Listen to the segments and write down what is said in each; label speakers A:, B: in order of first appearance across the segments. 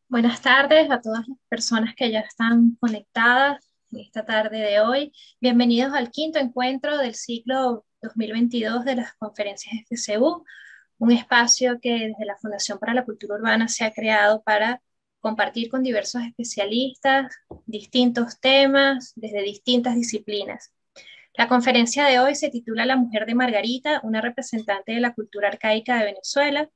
A: Buenas tardes a todas las personas que ya están conectadas en esta tarde de hoy. Bienvenidos al quinto encuentro del ciclo 2022 de las conferencias FCU, un espacio que desde la Fundación para la Cultura Urbana se ha creado para compartir con diversos especialistas distintos temas desde distintas disciplinas. La conferencia de hoy se titula La mujer de Margarita, una representante de la cultura arcaica de Venezuela.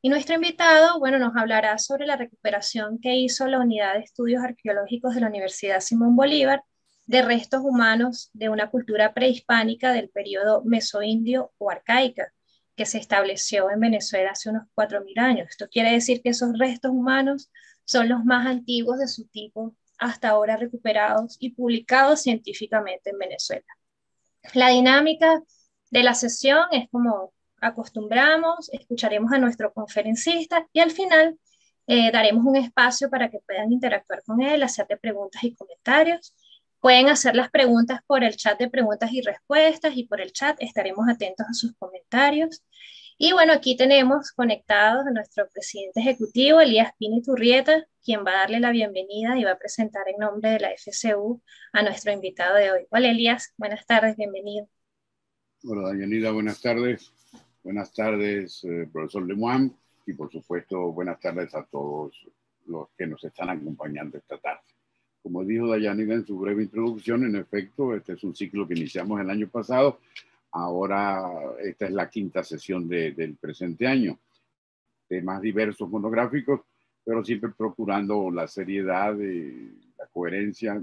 A: Y nuestro invitado, bueno, nos hablará sobre la recuperación que hizo la Unidad de Estudios Arqueológicos de la Universidad Simón Bolívar de restos humanos de una cultura prehispánica del periodo mesoindio o arcaica, que se estableció en Venezuela hace unos 4.000 años. Esto quiere decir que esos restos humanos son los más antiguos de su tipo hasta ahora recuperados y publicados científicamente en Venezuela. La dinámica de la sesión es como acostumbramos, escucharemos a nuestro conferencista y al final daremos un espacio para que puedan interactuar con él, hacerle preguntas y comentarios. Pueden hacer las preguntas por el chat de preguntas y respuestas y por el chat estaremos atentos a sus comentarios. Y bueno, aquí tenemos conectados a nuestro presidente ejecutivo, Elías Pini Turrieta, quien va a darle la bienvenida y va a presentar en nombre de la FCU a nuestro invitado de hoy. Hola Elías, buenas tardes, bienvenido.
B: Hola Dayanida, buenas tardes. Buenas tardes, profesor Lemoine, y por supuesto buenas tardes a todos los que nos están acompañando esta tarde. Como dijo Dayanida en su breve introducción, en efecto, este es un ciclo que iniciamos el año pasado. Ahora esta es la quinta sesión del presente año. Temas diversos monográficos, pero siempre procurando la seriedad y la coherencia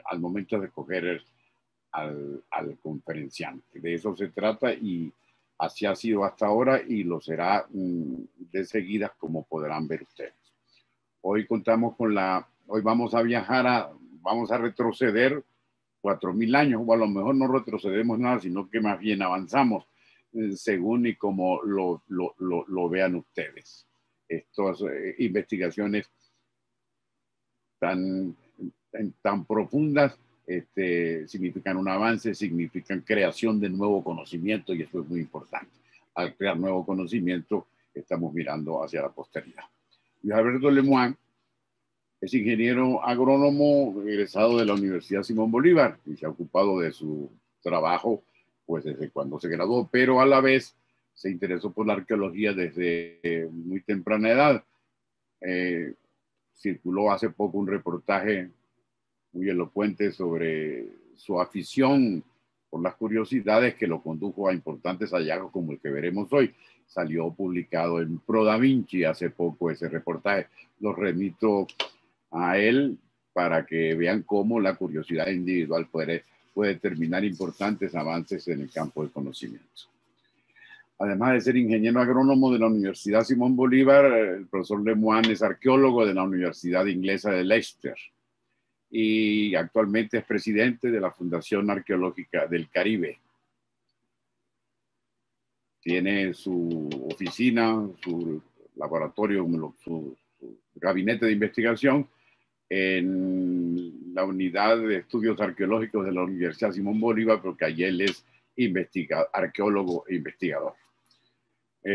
B: al momento de escoger al conferenciante. De eso se trata y así ha sido hasta ahora y lo será de seguida, como podrán ver ustedes. Hoy contamos con hoy vamos a viajar, vamos a retroceder 4.000 años, o a lo mejor no retrocedemos nada, sino que más bien avanzamos según y como lo vean ustedes. Estas investigaciones tan profundas significan un avance, significan creación de nuevo conocimiento y eso es muy importante. Al crear nuevo conocimiento estamos mirando hacia la posteridad. Luis Alberto Lemoine es ingeniero agrónomo egresado de la Universidad Simón Bolívar y se ha ocupado de su trabajo pues desde cuando se graduó, pero a la vez se interesó por la arqueología desde muy temprana edad. Circuló hace poco un reportaje muy elocuente sobre su afición por las curiosidades que lo condujo a importantes hallazgos como el que veremos hoy. Salió publicado en Pro Da Vinci hace poco ese reportaje. Los remito a él para que vean cómo la curiosidad individual puede determinar importantes avances en el campo del conocimiento. Además de ser ingeniero agrónomo de la Universidad Simón Bolívar, el profesor Lemoine es arqueólogo de la Universidad Inglesa de Leicester y actualmente es presidente de la Fundación Arqueológica del Caribe. Tiene su oficina, su laboratorio, su gabinete de investigación en la Unidad de Estudios Arqueológicos de la Universidad Simón Bolívar, porque allí él es arqueólogo e investigador.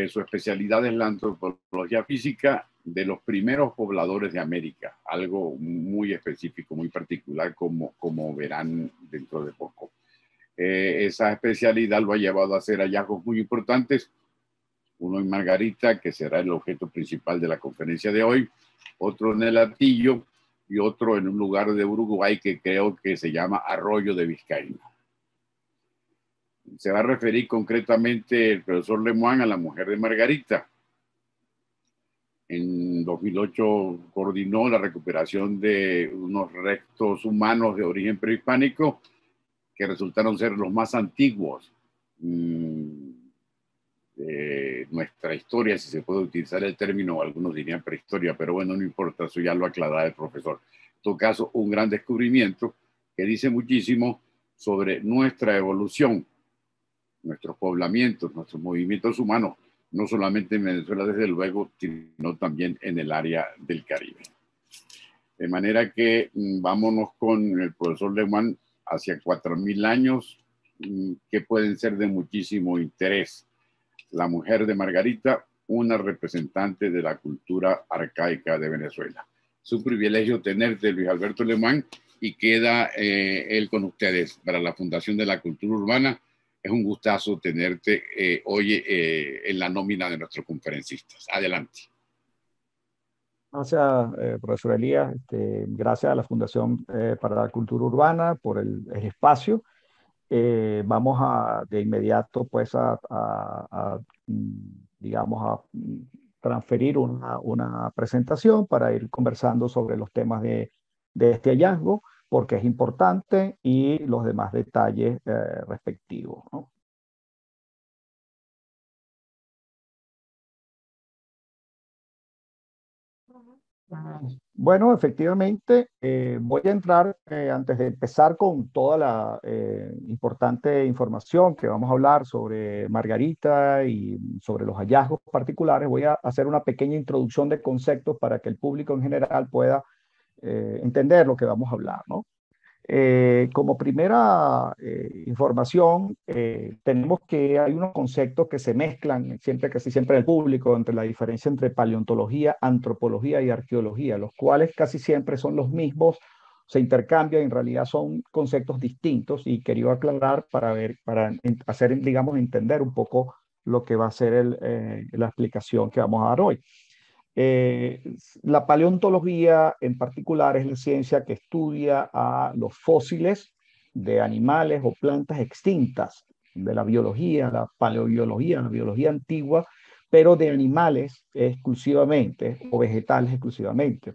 B: Su especialidad es la antropología física de los primeros pobladores de América, algo muy específico, muy particular, como verán dentro de poco. Esa especialidad lo ha llevado a hacer hallazgos muy importantes, uno en Margarita, que será el objeto principal de la conferencia de hoy, otro en el Hatillo y otro en un lugar de Uruguay que creo que se llama Arroyo de Vizcaína. Se va a referir concretamente el profesor Lemoine a la mujer de Margarita. En 2008 coordinó la recuperación de unos restos humanos de origen prehispánico que resultaron ser los más antiguos de nuestra historia, si se puede utilizar el término, algunos dirían prehistoria, pero bueno, no importa, eso ya lo aclarará el profesor. En todo caso, un gran descubrimiento que dice muchísimo sobre nuestra evolución, nuestros poblamientos, nuestros movimientos humanos, no solamente en Venezuela, desde luego, sino también en el área del Caribe. De manera que vámonos con el profesor Lemoine hacia 4.000 años que pueden ser de muchísimo interés. La mujer de Margarita una representante de la cultura arcaica de Venezuela. Es un privilegio tenerte, Luis Alberto Lemoine, y queda él con ustedes para la Fundación de la Cultura Urbana. Es un gustazo tenerte hoy en la nómina de nuestros conferencistas. Adelante.
C: Gracias, profesor Elías. Gracias a la Fundación para la Cultura Urbana por el espacio. Vamos de inmediato pues digamos, transferir una presentación para ir conversando sobre los temas de este hallazgo, porque es importante, y los demás detalles respectivos, ¿no? Bueno, efectivamente, voy a entrar, antes de empezar con toda la importante información que vamos a hablar sobre Margarita y sobre los hallazgos particulares, voy a hacer una pequeña introducción de conceptos para que el público en general pueda entender lo que vamos a hablar, ¿no? Como primera información, tenemos que hay unos conceptos que se mezclan siempre, casi siempre en el público, entre la diferencia entre paleontología, antropología y arqueología, los cuales casi siempre son los mismos, se intercambian, en realidad son conceptos distintos, y quería aclarar para hacer, digamos, entender un poco lo que va a ser la explicación que vamos a dar hoy. Eh, la paleontología en particular es la ciencia que estudia a los fósiles de animales o plantas extintas, de la biología, la paleobiología, la biología antigua, pero de animales exclusivamente o vegetales exclusivamente,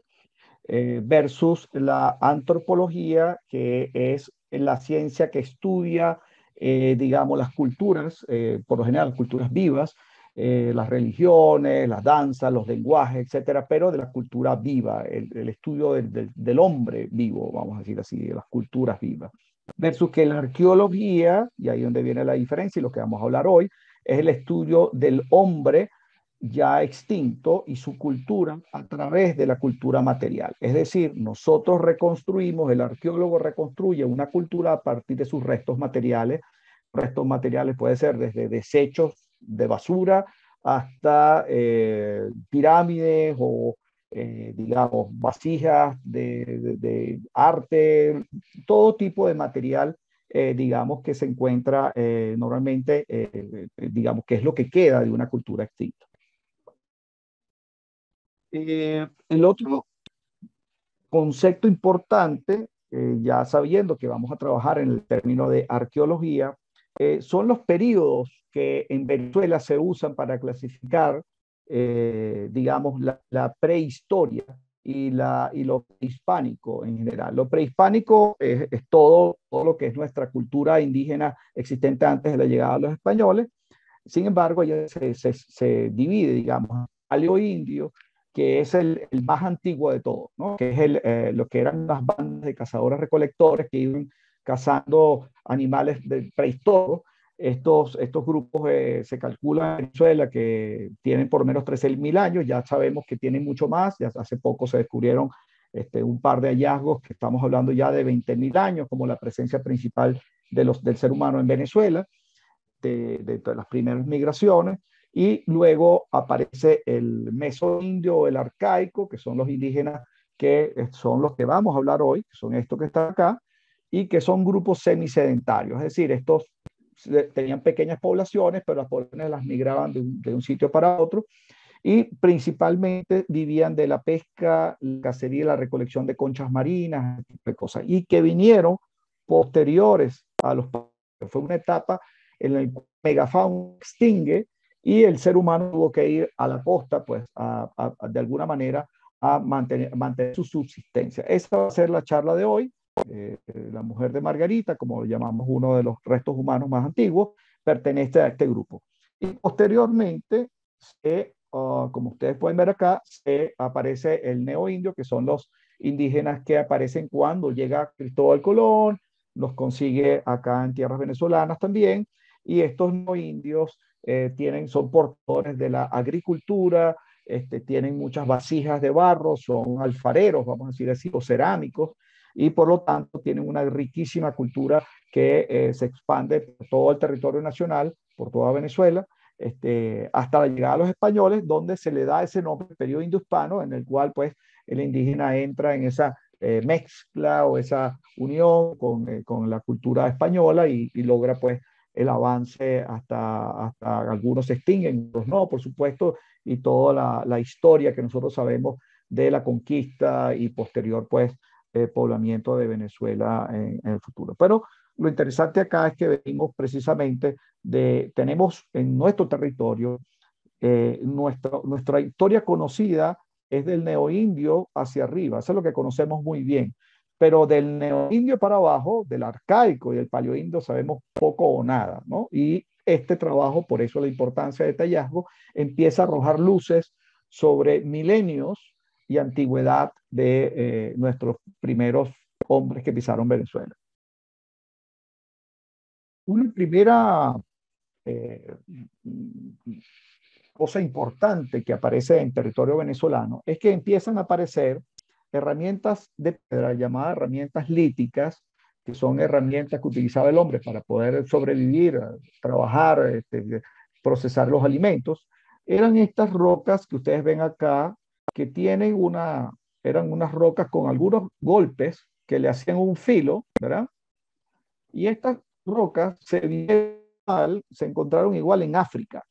C: versus la antropología, que es la ciencia que estudia, digamos, las culturas, por lo general las culturas vivas, las religiones, las danzas, los lenguajes, etcétera, pero de la cultura viva, el estudio del hombre vivo, vamos a decir así, de las culturas vivas. Versus que la arqueología, y ahí es donde viene la diferencia y lo que vamos a hablar hoy, es el estudio del hombre ya extinto y su cultura a través de la cultura material. Es decir, nosotros reconstruimos, el arqueólogo reconstruye una cultura a partir de sus restos materiales. Restos materiales puede ser desde desechos de basura hasta pirámides o, digamos, vasijas de arte, todo tipo de material, digamos, que se encuentra normalmente, digamos, que es lo que queda de una cultura extinta. El otro concepto importante, ya sabiendo que vamos a trabajar en el término de arqueología, son los periodos que en Venezuela se usan para clasificar, digamos, la prehistoria y lo prehispánico en general. Lo prehispánico es todo lo que es nuestra cultura indígena existente antes de la llegada de los españoles. Sin embargo, ya se divide, digamos, paleoindio, que es el más antiguo de todos, ¿no? Que es lo que eran las bandas de cazadores-recolectores que iban cazando animales prehistóricos. Estos grupos se calcula en Venezuela que tienen por lo menos 13.000 años, ya sabemos que tienen mucho más, ya hace poco se descubrieron un par de hallazgos que estamos hablando ya de 20.000 años, como la presencia principal del ser humano en Venezuela, de las primeras migraciones. Y luego aparece el mesoindio o el arcaico, que son los indígenas que son los que vamos a hablar hoy, que son estos que están acá, y que son grupos semisedentarios. Es decir, estos tenían pequeñas poblaciones, pero las poblaciones las migraban de un sitio para otro, y principalmente vivían de la pesca, la cacería y la recolección de conchas marinas, ese tipo de cosas, y que vinieron posteriores a los... Fue una etapa en la que el megafauna extingue y el ser humano tuvo que ir a la costa, pues, de alguna manera, a mantener su subsistencia. Esa va a ser la charla de hoy. La mujer de Margarita, como lo llamamos, uno de los restos humanos más antiguos, pertenece a este grupo. Y posteriormente, como ustedes pueden ver acá, aparece el neoindio, que son los indígenas que aparecen cuando llega Cristóbal Colón, los consigue acá en tierras venezolanas también, y estos neoindios son portadores de la agricultura, tienen muchas vasijas de barro, son alfareros, vamos a decir así, o cerámicos, y por lo tanto tienen una riquísima cultura que se expande por todo el territorio nacional, por toda Venezuela, hasta la llegada de los españoles, donde se le da ese nombre, periodo indohispano, en el cual pues el indígena entra en esa mezcla o esa unión con la cultura española y logra pues el avance hasta algunos se extinguen, otros no, por supuesto, y toda la historia que nosotros sabemos de la conquista y posterior pues poblamiento de Venezuela en el futuro. Pero lo interesante acá es que venimos precisamente tenemos en nuestro territorio, nuestra historia conocida es del neoindio hacia arriba, eso es lo que conocemos muy bien, pero del neoindio para abajo, del arcaico y del paleoindio sabemos poco o nada, ¿no? Y este trabajo, por eso la importancia de este hallazgo, empieza a arrojar luces sobre milenios y antigüedad de nuestros primeros hombres que pisaron Venezuela. Una primera eh, cosa importante que aparece en territorio venezolano es que empiezan a aparecer herramientas de piedra llamadas herramientas líticas, que son herramientas que utilizaba el hombre para poder sobrevivir, trabajar, procesar los alimentos. Eran estas rocas que ustedes ven acá, que eran unas rocas con algunos golpes que le hacían un filo, ¿verdad? Y estas rocas se encontraron igual en África.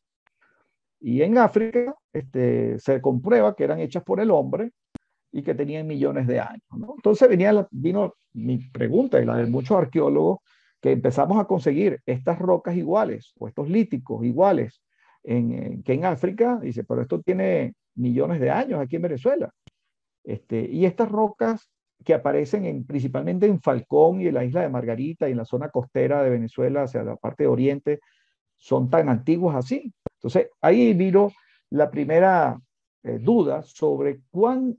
C: Y en África se comprueba que eran hechas por el hombre y que tenían millones de años, ¿no? Entonces vino mi pregunta y la de muchos arqueólogos, que empezamos a conseguir estas rocas iguales o estos líticos iguales que en África. Dice, pero esto tiene millones de años aquí en Venezuela. Y estas rocas que aparecen principalmente en Falcón y en la isla de Margarita y en la zona costera de Venezuela, hacia la parte de oriente, son tan antiguas así. Entonces, ahí vino la primera duda sobre cuán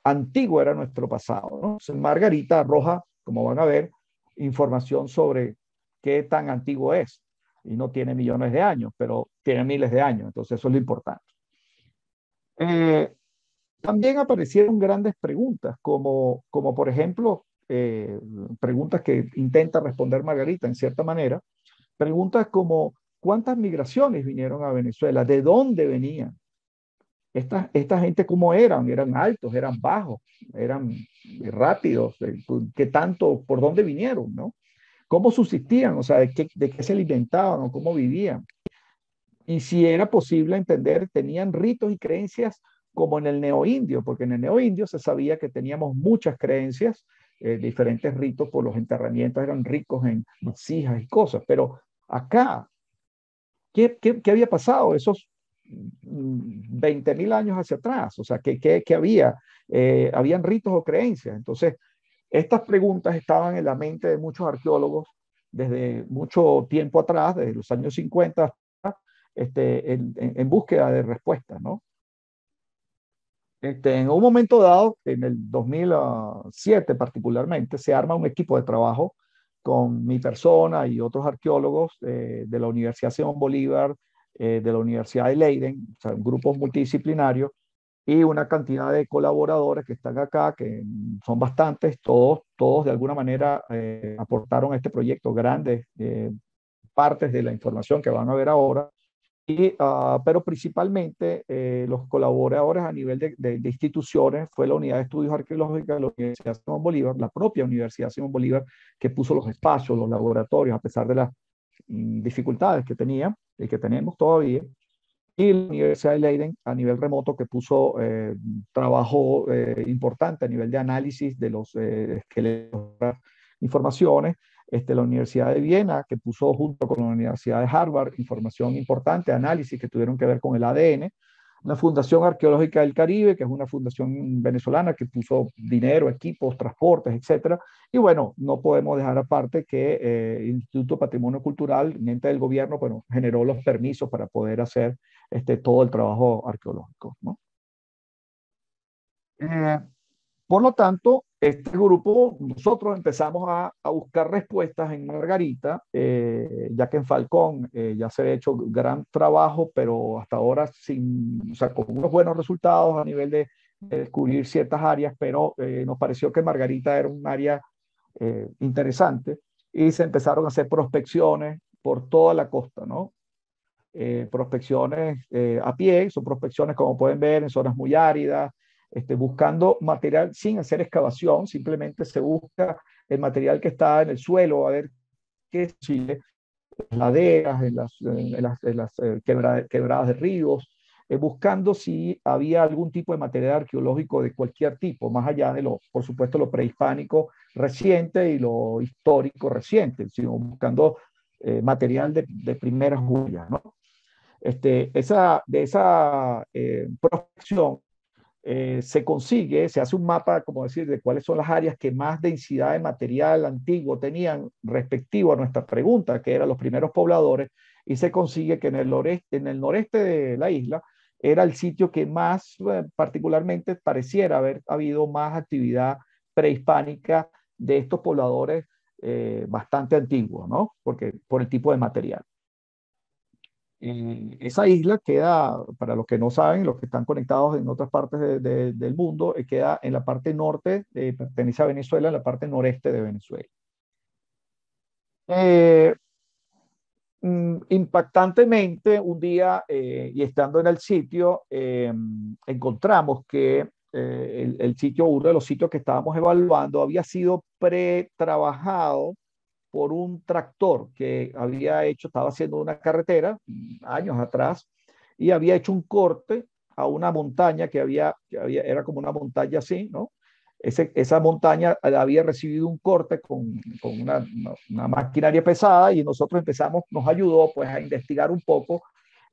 C: antiguo era nuestro pasado, ¿no? Entonces, Margarita arroja, como van a ver, información sobre qué tan antiguo es. Y no tiene millones de años, pero tiene miles de años. Entonces, eso es lo importante. También aparecieron grandes preguntas, como por ejemplo, preguntas que intenta responder Margarita en cierta manera, preguntas como ¿cuántas migraciones vinieron a Venezuela? ¿De dónde venían? Esta gente, ¿cómo eran? ¿Eran altos? ¿Eran bajos? ¿Eran rápidos? ¿Qué tanto? ¿Por dónde vinieron? ¿No? ¿Cómo subsistían? O sea, de qué se alimentaban o cómo vivían? Y si era posible entender, tenían ritos y creencias como en el neoindio, porque en el neoindio se sabía que teníamos muchas creencias, diferentes ritos, por los enterramientos eran ricos en vasijas y cosas, pero acá, ¿qué había pasado esos 20.000 años hacia atrás? O sea, ¿qué había? ¿Habían ritos o creencias? Entonces, estas preguntas estaban en la mente de muchos arqueólogos desde mucho tiempo atrás, desde los años 50, en búsqueda de respuestas, ¿no? En un momento dado, en el 2007 particularmente, se arma un equipo de trabajo con mi persona y otros arqueólogos de la Universidad Simón Bolívar, de la Universidad de Leiden, o sea, grupos multidisciplinarios, y una cantidad de colaboradores que están acá, que son bastantes, todos de alguna manera aportaron a este proyecto grandes partes de la información que van a ver ahora. Pero principalmente los colaboradores a nivel de instituciones fue la Unidad de Estudios Arqueológicos de la Universidad Simón Bolívar, la propia Universidad Simón Bolívar, que puso los espacios, los laboratorios, a pesar de las dificultades que tenía y que tenemos todavía, y la Universidad de Leiden a nivel remoto, que puso trabajo importante a nivel de análisis de los esqueletos, informaciones. La Universidad de Viena, que puso junto con la Universidad de Harvard información importante, análisis que tuvieron que ver con el ADN. La Fundación Arqueológica del Caribe, que es una fundación venezolana que puso dinero, equipos, transportes, etcétera. Y bueno, no podemos dejar aparte que el Instituto Patrimonio Cultural, un ente del gobierno, bueno, generó los permisos para poder hacer todo el trabajo arqueológico, ¿no? Por lo tanto, este grupo, nosotros empezamos a buscar respuestas en Margarita, ya que en Falcón ya se ha hecho gran trabajo, pero hasta ahora o sea, con unos buenos resultados a nivel de descubrir ciertas áreas, pero nos pareció que Margarita era un área interesante y se empezaron a hacer prospecciones por toda la costa, ¿no? prospecciones a pie, son prospecciones como pueden ver en zonas muy áridas, buscando material sin hacer excavación, simplemente se busca el material que está en el suelo, a ver qué Chile, en laderas, quebradas de ríos, buscando si había algún tipo de material arqueológico de cualquier tipo, más allá de lo, por supuesto, lo prehispánico reciente y lo histórico reciente, sino buscando material de primeras huellas, ¿no? De esa prospección se consigue, se hace un mapa, como decir, de cuáles son las áreas que más densidad de material antiguo tenían respectivo a nuestra pregunta, que eran los primeros pobladores, y se consigue que en el noreste de la isla era el sitio que más particularmente pareciera haber habido más actividad prehispánica de estos pobladores bastante antiguos, ¿no? Porque, por el tipo de material. Esa isla queda, para los que no saben, los que están conectados en otras partes del mundo, queda en la parte norte, pertenece a Venezuela, en la parte noreste de Venezuela. Impactantemente, un día, y estando en el sitio, encontramos que el sitio, uno de los sitios que estábamos evaluando, había sido pretrabajado por un tractor que había hecho, estaba haciendo una carretera años atrás y había hecho un corte a una montaña era como una montaña así, ¿no? Esa montaña había recibido un corte con una maquinaria pesada y nosotros nos ayudó pues a investigar un poco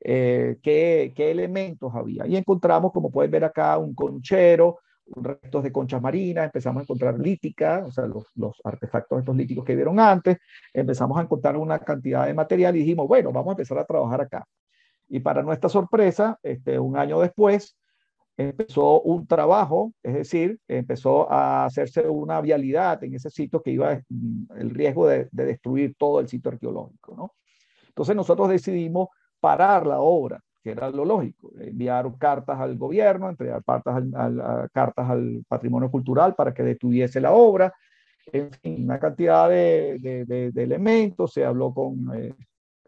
C: qué elementos había. Y encontramos, como pueden ver acá, un conchero, restos de conchas marinas, empezamos a encontrar lítica, o sea, los artefactos estos líticos que vieron antes, empezamos a encontrar una cantidad de material y dijimos, bueno, vamos a empezar a trabajar acá. Y para nuestra sorpresa, un año después, empezó un trabajo, es decir, empezó a hacerse una vialidad en ese sitio que iba el riesgo de destruir todo el sitio arqueológico, ¿no? Entonces nosotros decidimos parar la obra, que era lo lógico, enviar cartas al gobierno, entregar cartas al patrimonio cultural para que detuviese la obra, en fin, una cantidad de elementos, se habló con,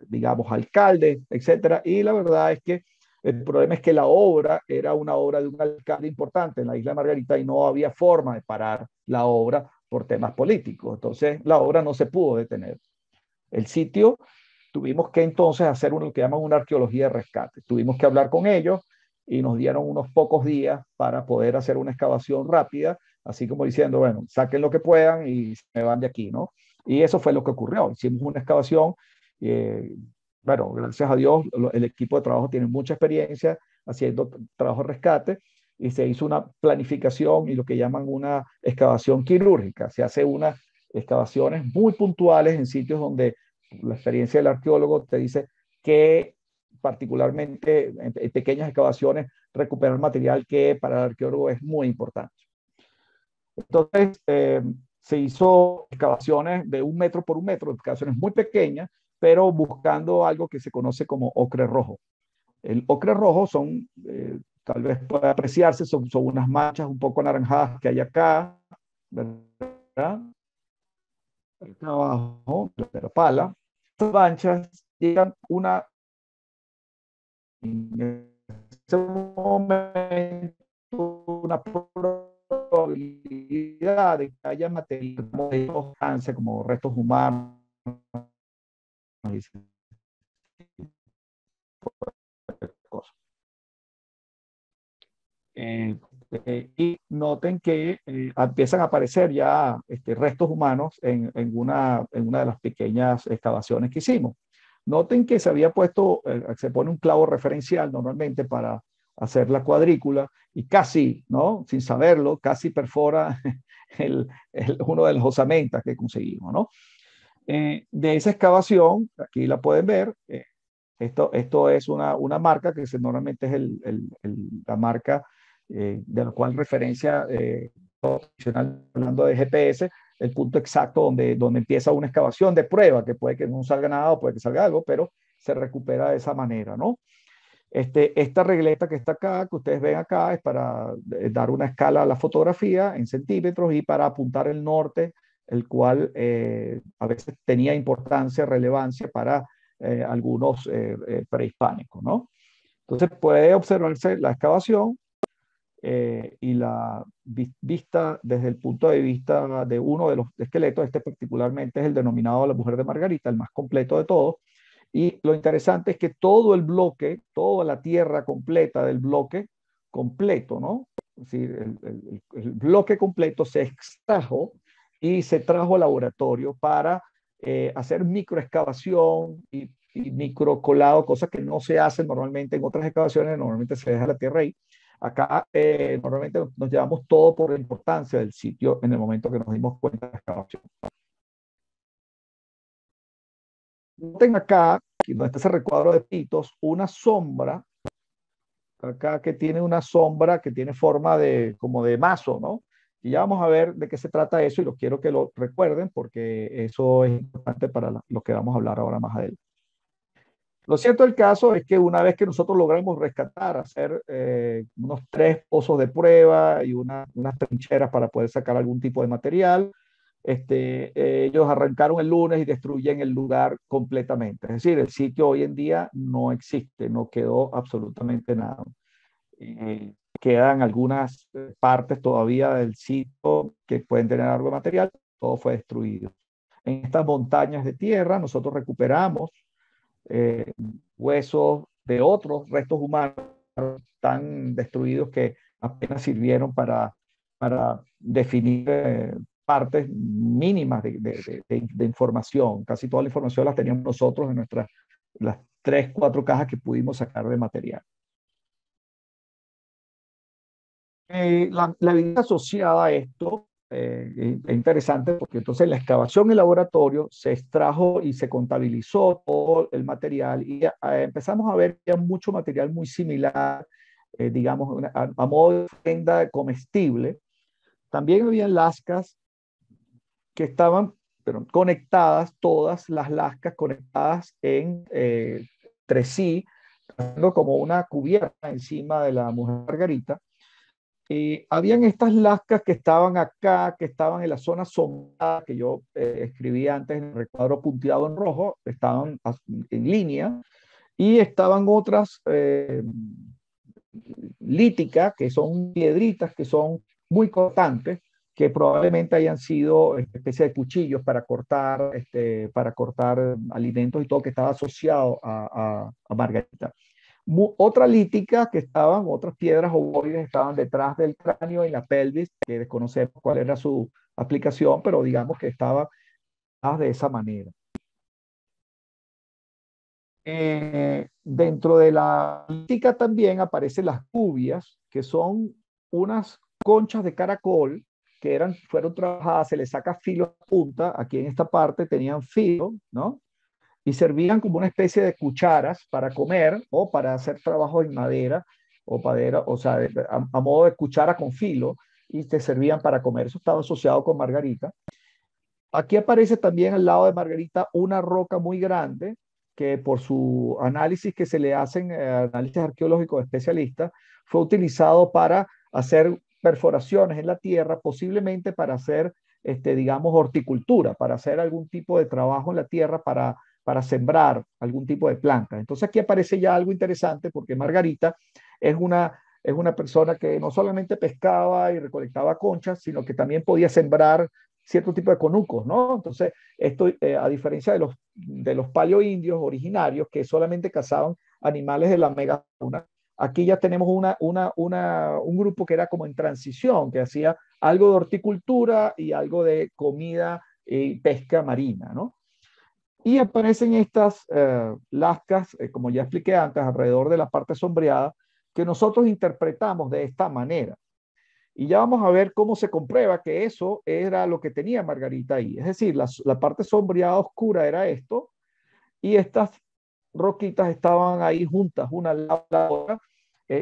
C: digamos, alcaldes, etcétera, y la verdad es que el problema es que la obra era una obra de un alcalde importante en la isla de Margarita y no había forma de parar la obra por temas políticos, entonces la obra no se pudo detener. El sitio tuvimos que entonces hacer lo que llaman una arqueología de rescate. Tuvimos que hablar con ellos y nos dieron unos pocos días para poder hacer una excavación rápida, así como diciendo, bueno, saquen lo que puedan y se van de aquí, ¿no? Y eso fue lo que ocurrió. Hicimos una excavación. Bueno, gracias a Dios, el equipo de trabajo tiene mucha experiencia haciendo trabajo de rescate y se hizo una planificación y lo que llaman una excavación quirúrgica. Se hace unas excavaciones muy puntuales en sitios donde la experiencia del arqueólogo te dice que particularmente en pequeñas excavaciones recuperar material que para el arqueólogo es muy importante. Entonces se hizo excavaciones de 1 metro por 1 metro, excavaciones muy pequeñas, pero buscando algo que se conoce como ocre rojo. El ocre rojo son, tal vez pueda apreciarse, son unas manchas un poco anaranjadas que hay acá, ¿verdad? Acá abajo, de la pala. Estas manchas llegan en ese momento una probabilidad de que haya material como restos humanos y noten que empiezan a aparecer ya restos humanos en una de las pequeñas excavaciones que hicimos. Noten que se había puesto, se pone un clavo referencial normalmente para hacer la cuadrícula y casi, ¿no? Sin saberlo, casi perfora uno de las osamentas que conseguimos, ¿no? De esa excavación, aquí la pueden ver, esto es una marca que normalmente es la marca de la cual referencia, hablando de GPS, el punto exacto donde empieza una excavación de prueba, que puede que no salga nada o puede que salga algo, pero se recupera de esa manera, ¿no? Esta regleta que está acá, que ustedes ven acá, es para dar una escala a la fotografía en centímetros y para apuntar el norte, el cual a veces tenía importancia, relevancia para algunos prehispánicos, ¿no? Entonces puede observarse la excavación y la vista desde el punto de vista de uno de los esqueletos. Este particularmente es el denominado la mujer de Margarita, el más completo de todos. Y lo interesante es que todo el bloque, toda la tierra completa del bloque completo, ¿no? Es decir, el bloque completo se extrajo y se trajo al laboratorio para hacer microexcavación y microcolado, cosas que no se hacen normalmente en otras excavaciones. Normalmente se deja la tierra ahí. Acá normalmente nos llevamos todo por la importancia del sitio en el momento que nos dimos cuenta de la excavación. Noten acá, donde está ese recuadro de pitos, una sombra, acá que tiene una sombra que tiene forma de, como de mazo, ¿no? Y ya vamos a ver de qué se trata eso y los quiero que lo recuerden porque eso es importante para lo que vamos a hablar ahora más adelante. Lo cierto del caso es que una vez que nosotros logramos rescatar, hacer unos 3 pozos de prueba y unas trincheras para poder sacar algún tipo de material, ellos arrancaron el lunes y destruyen el lugar completamente. Es decir, el sitio hoy en día no existe, no quedó absolutamente nada. Quedan algunas partes todavía del sitio que pueden tener algo de material, todo fue destruido. En estas montañas de tierra nosotros recuperamos eh, huesos de otros restos humanos tan destruidos que apenas sirvieron para definir partes mínimas de información. Casi toda la información la teníamos nosotros en las 3, 4 cajas que pudimos sacar de material. La evidencia asociada a esto es interesante porque entonces en la excavación en laboratorio se extrajo y se contabilizó todo el material y empezamos a ver que había mucho material muy similar, digamos, a modo de ofrenda comestible. También había lascas que estaban conectadas, todas las lascas conectadas entre sí, haciendo como una cubierta encima de la mujer Margarita. Habían estas lascas que estaban acá, que estaban en la zona sombreada, que yo escribí antes en el recuadro punteado en rojo, estaban en línea, y estaban otras líticas, que son piedritas, que son muy cortantes, que probablemente hayan sido especie de cuchillos para cortar alimentos y todo, que estaba asociado a Margarita. Otra lítica que estaban, otras piedras ovoides estaban detrás del cráneo en la pelvis, que desconocemos cuál era su aplicación, pero digamos que estaba de esa manera. Dentro de la lítica también aparecen las cubias, que son unas conchas de caracol que fueron trabajadas, se les saca filo a punta, aquí en esta parte tenían filo, ¿no? Y servían como una especie de cucharas para comer o para hacer trabajo en madera o sea, a modo de cuchara con filo, y te servían para comer. Eso estaba asociado con Margarita. Aquí aparece también al lado de Margarita una roca muy grande que por su análisis que se le hacen, análisis arqueológicos de especialistas, fue utilizado para hacer perforaciones en la tierra, posiblemente para hacer, digamos, horticultura, para hacer algún tipo de trabajo en la tierra para sembrar algún tipo de planta. Entonces aquí aparece ya algo interesante porque Margarita es una persona que no solamente pescaba y recolectaba conchas, sino que también podía sembrar cierto tipo de conucos, ¿no? Entonces, esto, a diferencia de los paleoindios originarios que solamente cazaban animales de la megafauna, aquí ya tenemos un grupo que era como en transición, que hacía algo de horticultura y algo de comida y pesca marina, ¿no? Y aparecen estas lascas, como ya expliqué antes, alrededor de la parte sombreada, que nosotros interpretamos de esta manera. Y ya vamos a ver cómo se comprueba que eso era lo que tenía Margarita ahí. Es decir, la parte sombreada oscura era esto, y estas roquitas estaban ahí juntas, una al lado de la otra,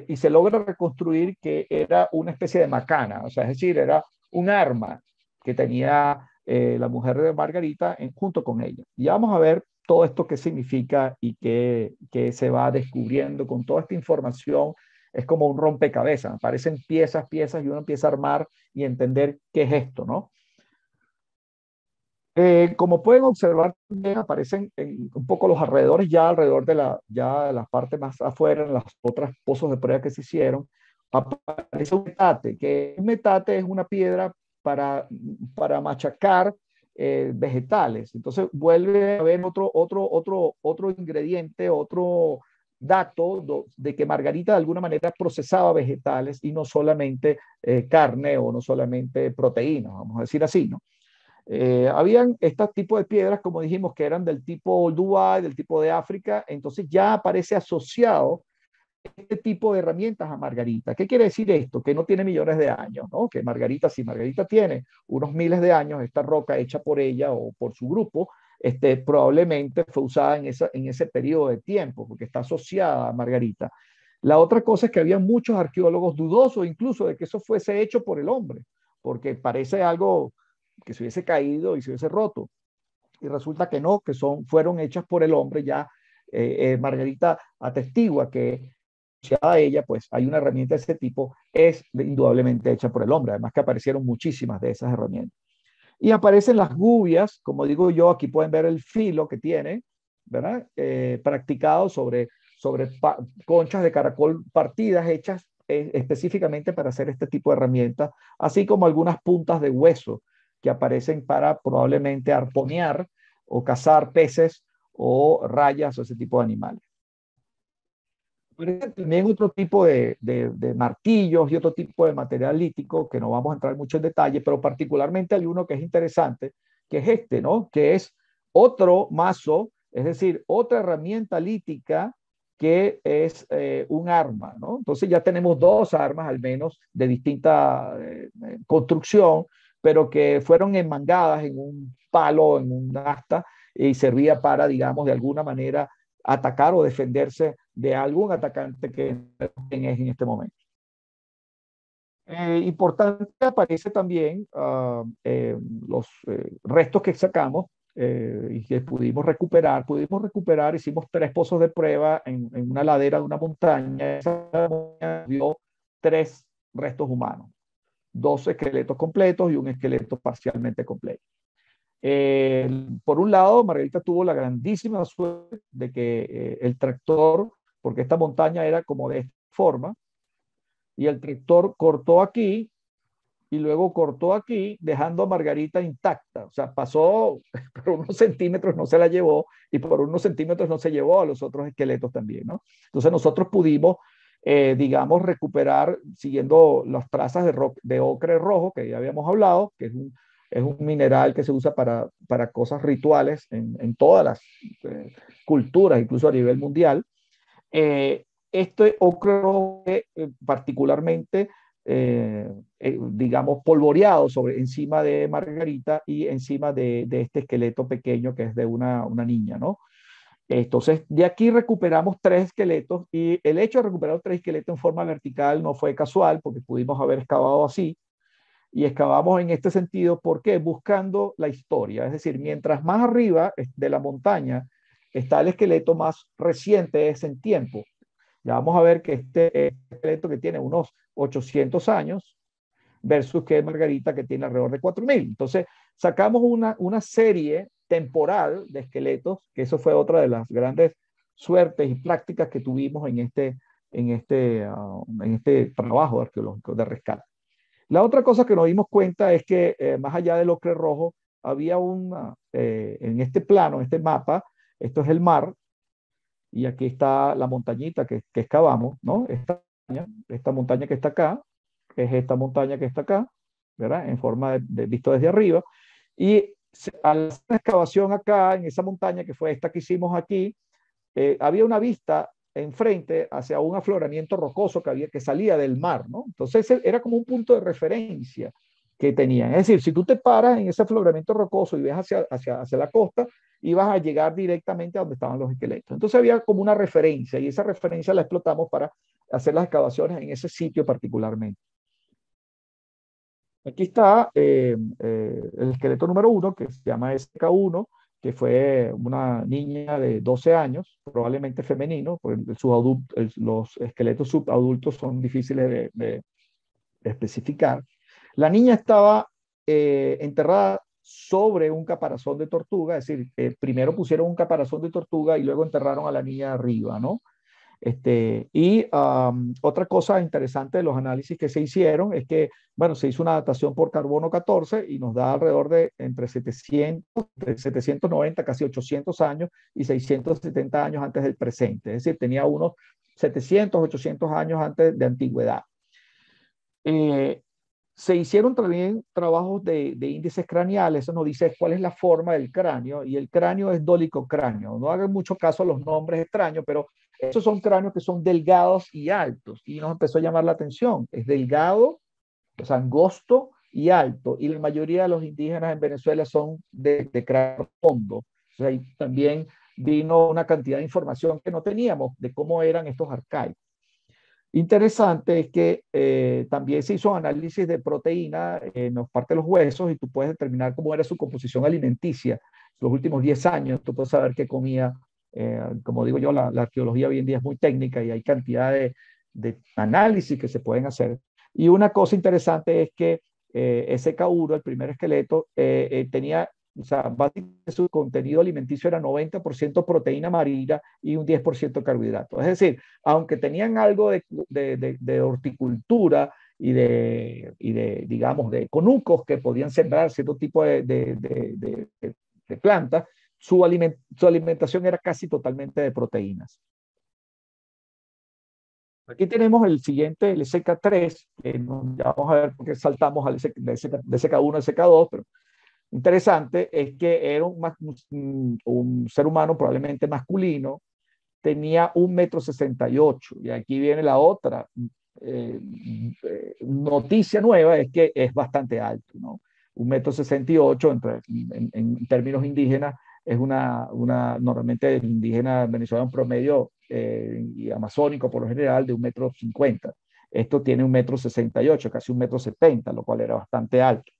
C: y se logra reconstruir que era una especie de macana, o sea, es decir, era un arma que tenía la mujer de Margarita junto con ella. Y vamos a ver todo esto qué significa y qué se va descubriendo con toda esta información. Es como un rompecabezas, aparecen piezas y uno empieza a armar y entender qué es esto, ¿no? Como pueden observar, también aparecen en un poco los alrededores, ya alrededor de ya de la parte más afuera, en las otras pozos de prueba que se hicieron, aparece un metate, que un metate es una piedra para machacar vegetales. Entonces vuelve a haber otro ingrediente, otro dato de que Margarita de alguna manera procesaba vegetales y no solamente carne o no solamente proteínas, vamos a decir así, ¿no? Habían estos tipos de piedras, como dijimos, que eran del tipo Dubái, del tipo de África, entonces ya aparece asociado este tipo de herramientas a Margarita. ¿Qué quiere decir esto? Que no tiene millones de años, ¿no? Que Margarita, si Margarita tiene unos miles de años, esta roca hecha por ella o por su grupo, probablemente fue usada en ese periodo de tiempo, porque está asociada a Margarita. La otra cosa es que había muchos arqueólogos dudosos incluso de que eso fuese hecho por el hombre, porque parece algo que se hubiese caído y se hubiese roto. Y resulta que no, que fueron hechas por el hombre. Ya Margarita atestigua que a ella, pues hay una herramienta de ese tipo, es indudablemente hecha por el hombre. Además que aparecieron muchísimas de esas herramientas. Y aparecen las gubias, como digo yo, aquí pueden ver el filo que tiene, ¿verdad? Practicado sobre conchas de caracol partidas hechas específicamente para hacer este tipo de herramientas, así como algunas puntas de hueso que aparecen para probablemente arponear o cazar peces o rayas o ese tipo de animales. También otro tipo de martillos y otro tipo de material lítico que no vamos a entrar mucho en detalle, pero particularmente hay uno que es interesante, que es este, ¿no? Que es otro mazo, es decir, otra herramienta lítica que es un arma, ¿no? Entonces ya tenemos dos armas al menos de distinta construcción, pero que fueron enmangadas en un palo, en un asta, y servía para, digamos, de alguna manera atacar o defenderse de algún atacante que es en este momento. Importante aparece también los restos que sacamos y que pudimos recuperar, hicimos 3 pozos de prueba en una ladera de una montaña. Esa montaña dio 3 restos humanos, 2 esqueletos completos y un esqueleto parcialmente completo. Por un lado, Margarita tuvo la grandísima suerte de que el tractor, porque esta montaña era como de esta forma, y el tractor cortó aquí y luego cortó aquí, dejando a Margarita intacta. O sea, pasó por unos centímetros, no se la llevó, y por unos centímetros no se llevó a los otros esqueletos también, ¿no? Entonces nosotros pudimos, digamos, recuperar, siguiendo las trazas de ocre rojo, que ya habíamos hablado, que es un mineral que se usa para cosas rituales en todas las culturas, incluso a nivel mundial. Este ocre rojo particularmente digamos, polvoreado encima de Margarita y encima de este esqueleto pequeño que es de una niña, ¿no? Entonces, de aquí recuperamos 3 esqueletos y el hecho de recuperar 3 esqueletos en forma vertical no fue casual porque pudimos haber excavado así y excavamos en este sentido, ¿por qué? Buscando la historia, es decir, mientras más arriba de la montaña está el esqueleto más reciente es en tiempo. Ya vamos a ver que este esqueleto que tiene unos 800 años versus que Margarita que tiene alrededor de 4000. Entonces, sacamos una serie temporal de esqueletos, que eso fue otra de las grandes suertes y prácticas que tuvimos en este trabajo arqueológico de rescate. La otra cosa que nos dimos cuenta es que más allá del ocre rojo, había en este plano, en este mapa, esto es el mar, y aquí está la montañita que excavamos, ¿no? Esta montaña que está acá, es esta montaña que está acá, ¿verdad? En forma visto desde arriba. Y al hacer la excavación acá, en esa montaña que fue esta que hicimos aquí, había una vista enfrente hacia un afloramiento rocoso que salía del mar, ¿no? Entonces era como un punto de referencia que tenían. Es decir, si tú te paras en ese afloramiento rocoso y ves hacia la costa, ibas a llegar directamente a donde estaban los esqueletos. Entonces había como una referencia y esa referencia la explotamos para hacer las excavaciones en ese sitio particularmente. Aquí está el esqueleto número 1, que se llama SK1, que fue una niña de 12 años, probablemente femenino, porque los esqueletos subadultos son difíciles de especificar. La niña estaba enterrada sobre un caparazón de tortuga, es decir, primero pusieron un caparazón de tortuga y luego enterraron a la niña arriba, ¿no? Otra cosa interesante de los análisis que se hicieron es que, bueno, se hizo una datación por carbono 14 y nos da alrededor de entre 790, casi 800 años y 670 años antes del presente. Es decir, tenía unos 700, 800 años antes de antigüedad. Se hicieron también trabajos de índices craneales, eso nos dice cuál es la forma del cráneo, y el cráneo es dolicocráneo. No hagan mucho caso a los nombres extraños, pero esos son cráneos que son delgados y altos, y nos empezó a llamar la atención. Es delgado, es angosto y alto, y la mayoría de los indígenas en Venezuela son de cráneo hondo. O sea, ahí también vino una cantidad de información que no teníamos de cómo eran estos arcaicos. Interesante es que también se hizo análisis de proteína en las partes de los huesos y tú puedes determinar cómo era su composición alimenticia. Los últimos 10 años tú puedes saber qué comía. Como digo yo, la arqueología hoy en día es muy técnica y hay cantidad de análisis que se pueden hacer. Y una cosa interesante es que ese cauro, el primer esqueleto, tenía, o sea, básicamente su contenido alimenticio era 90% proteína marina y un 10% carbohidratos. Es decir, aunque tenían algo de horticultura digamos, de conucos que podían sembrar cierto tipo de plantas, su alimentación era casi totalmente de proteínas. Aquí tenemos el siguiente, el SK3, que ya vamos a ver por qué saltamos al de SK1 al SK2, pero interesante es que era un ser humano probablemente masculino, tenía 1,68 m. Y aquí viene la otra noticia nueva, es que es bastante alto, ¿no? 1,68 m, en términos indígenas, es normalmente el indígena venezolano promedio y amazónico por lo general de 1,50 m. Esto tiene 1,68 m, casi 1,70 m, lo cual era bastante alto.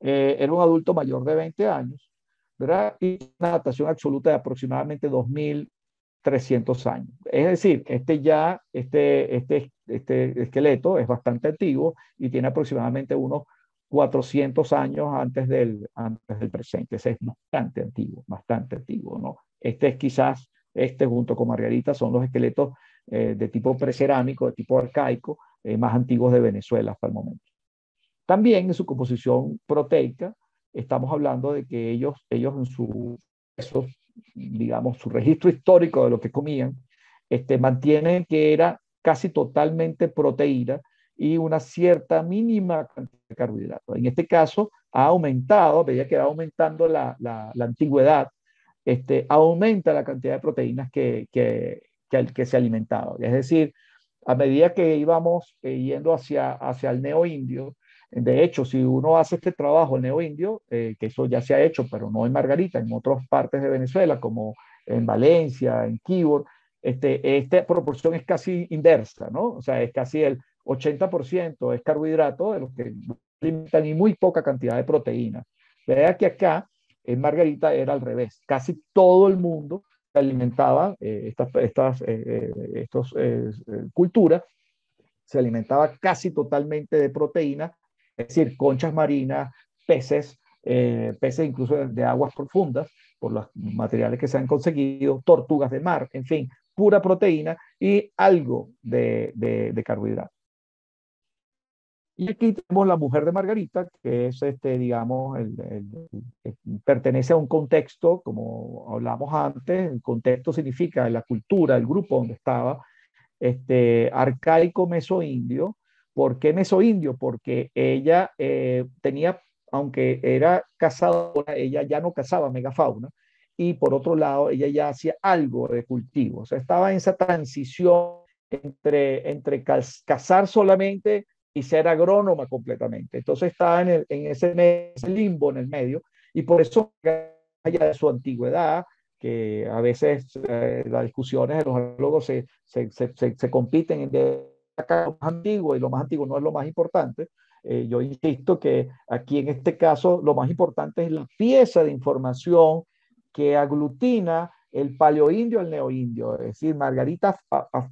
C: Era un adulto mayor de 20 años, ¿verdad? Y una datación absoluta de aproximadamente 2.300 años. Es decir, este esqueleto es bastante antiguo y tiene aproximadamente unos 400 años antes del presente. Ese es bastante antiguo, ¿no? Este es quizás, junto con Margarita, son los esqueletos de tipo precerámico, de tipo arcaico, más antiguos de Venezuela hasta el momento. También en su composición proteica, estamos hablando de que ellos en eso, digamos, su registro histórico de lo que comían, mantienen que era casi totalmente proteína y una cierta mínima cantidad de carbohidratos. En este caso, ha aumentado, a medida que va aumentando la antigüedad, aumenta la cantidad de proteínas que se alimentaban. Es decir, a medida que íbamos yendo hacia el neoindio, de hecho, si uno hace este trabajo, el neoindio, que eso ya se ha hecho, pero no en Margarita, en otras partes de Venezuela, como en Valencia, en Quibor, esta proporción es casi inversa, ¿no? O sea, es casi el 80% es carbohidrato, de los que limitan, y muy poca cantidad de proteína. Vea que acá, en Margarita, era al revés. Casi todo el mundo se alimentaba, estas culturas, se alimentaba casi totalmente de proteína, es decir, conchas marinas, peces incluso de aguas profundas, por los materiales que se han conseguido, tortugas de mar, en fin, pura proteína y algo de carbohidratos. Y aquí tenemos la mujer de Margarita, que es, digamos, pertenece a un contexto, como hablamos antes. El contexto significa la cultura, el grupo donde estaba, arcaico mesoindio. ¿Por qué mesoindio? Porque ella tenía, aunque era cazadora, ella ya no cazaba megafauna, y por otro lado, ella ya hacía algo de cultivo. O sea, estaba en esa transición entre cazar solamente y ser agrónoma completamente. Entonces estaba en ese limbo en el medio, y por eso, allá de su antigüedad, que a veces las discusiones de los arqueólogos se compiten en lo más antiguo, y lo más antiguo no es lo más importante. Yo insisto que aquí en este caso lo más importante es la pieza de información que aglutina el paleoindio al neoindio. Es decir, Margarita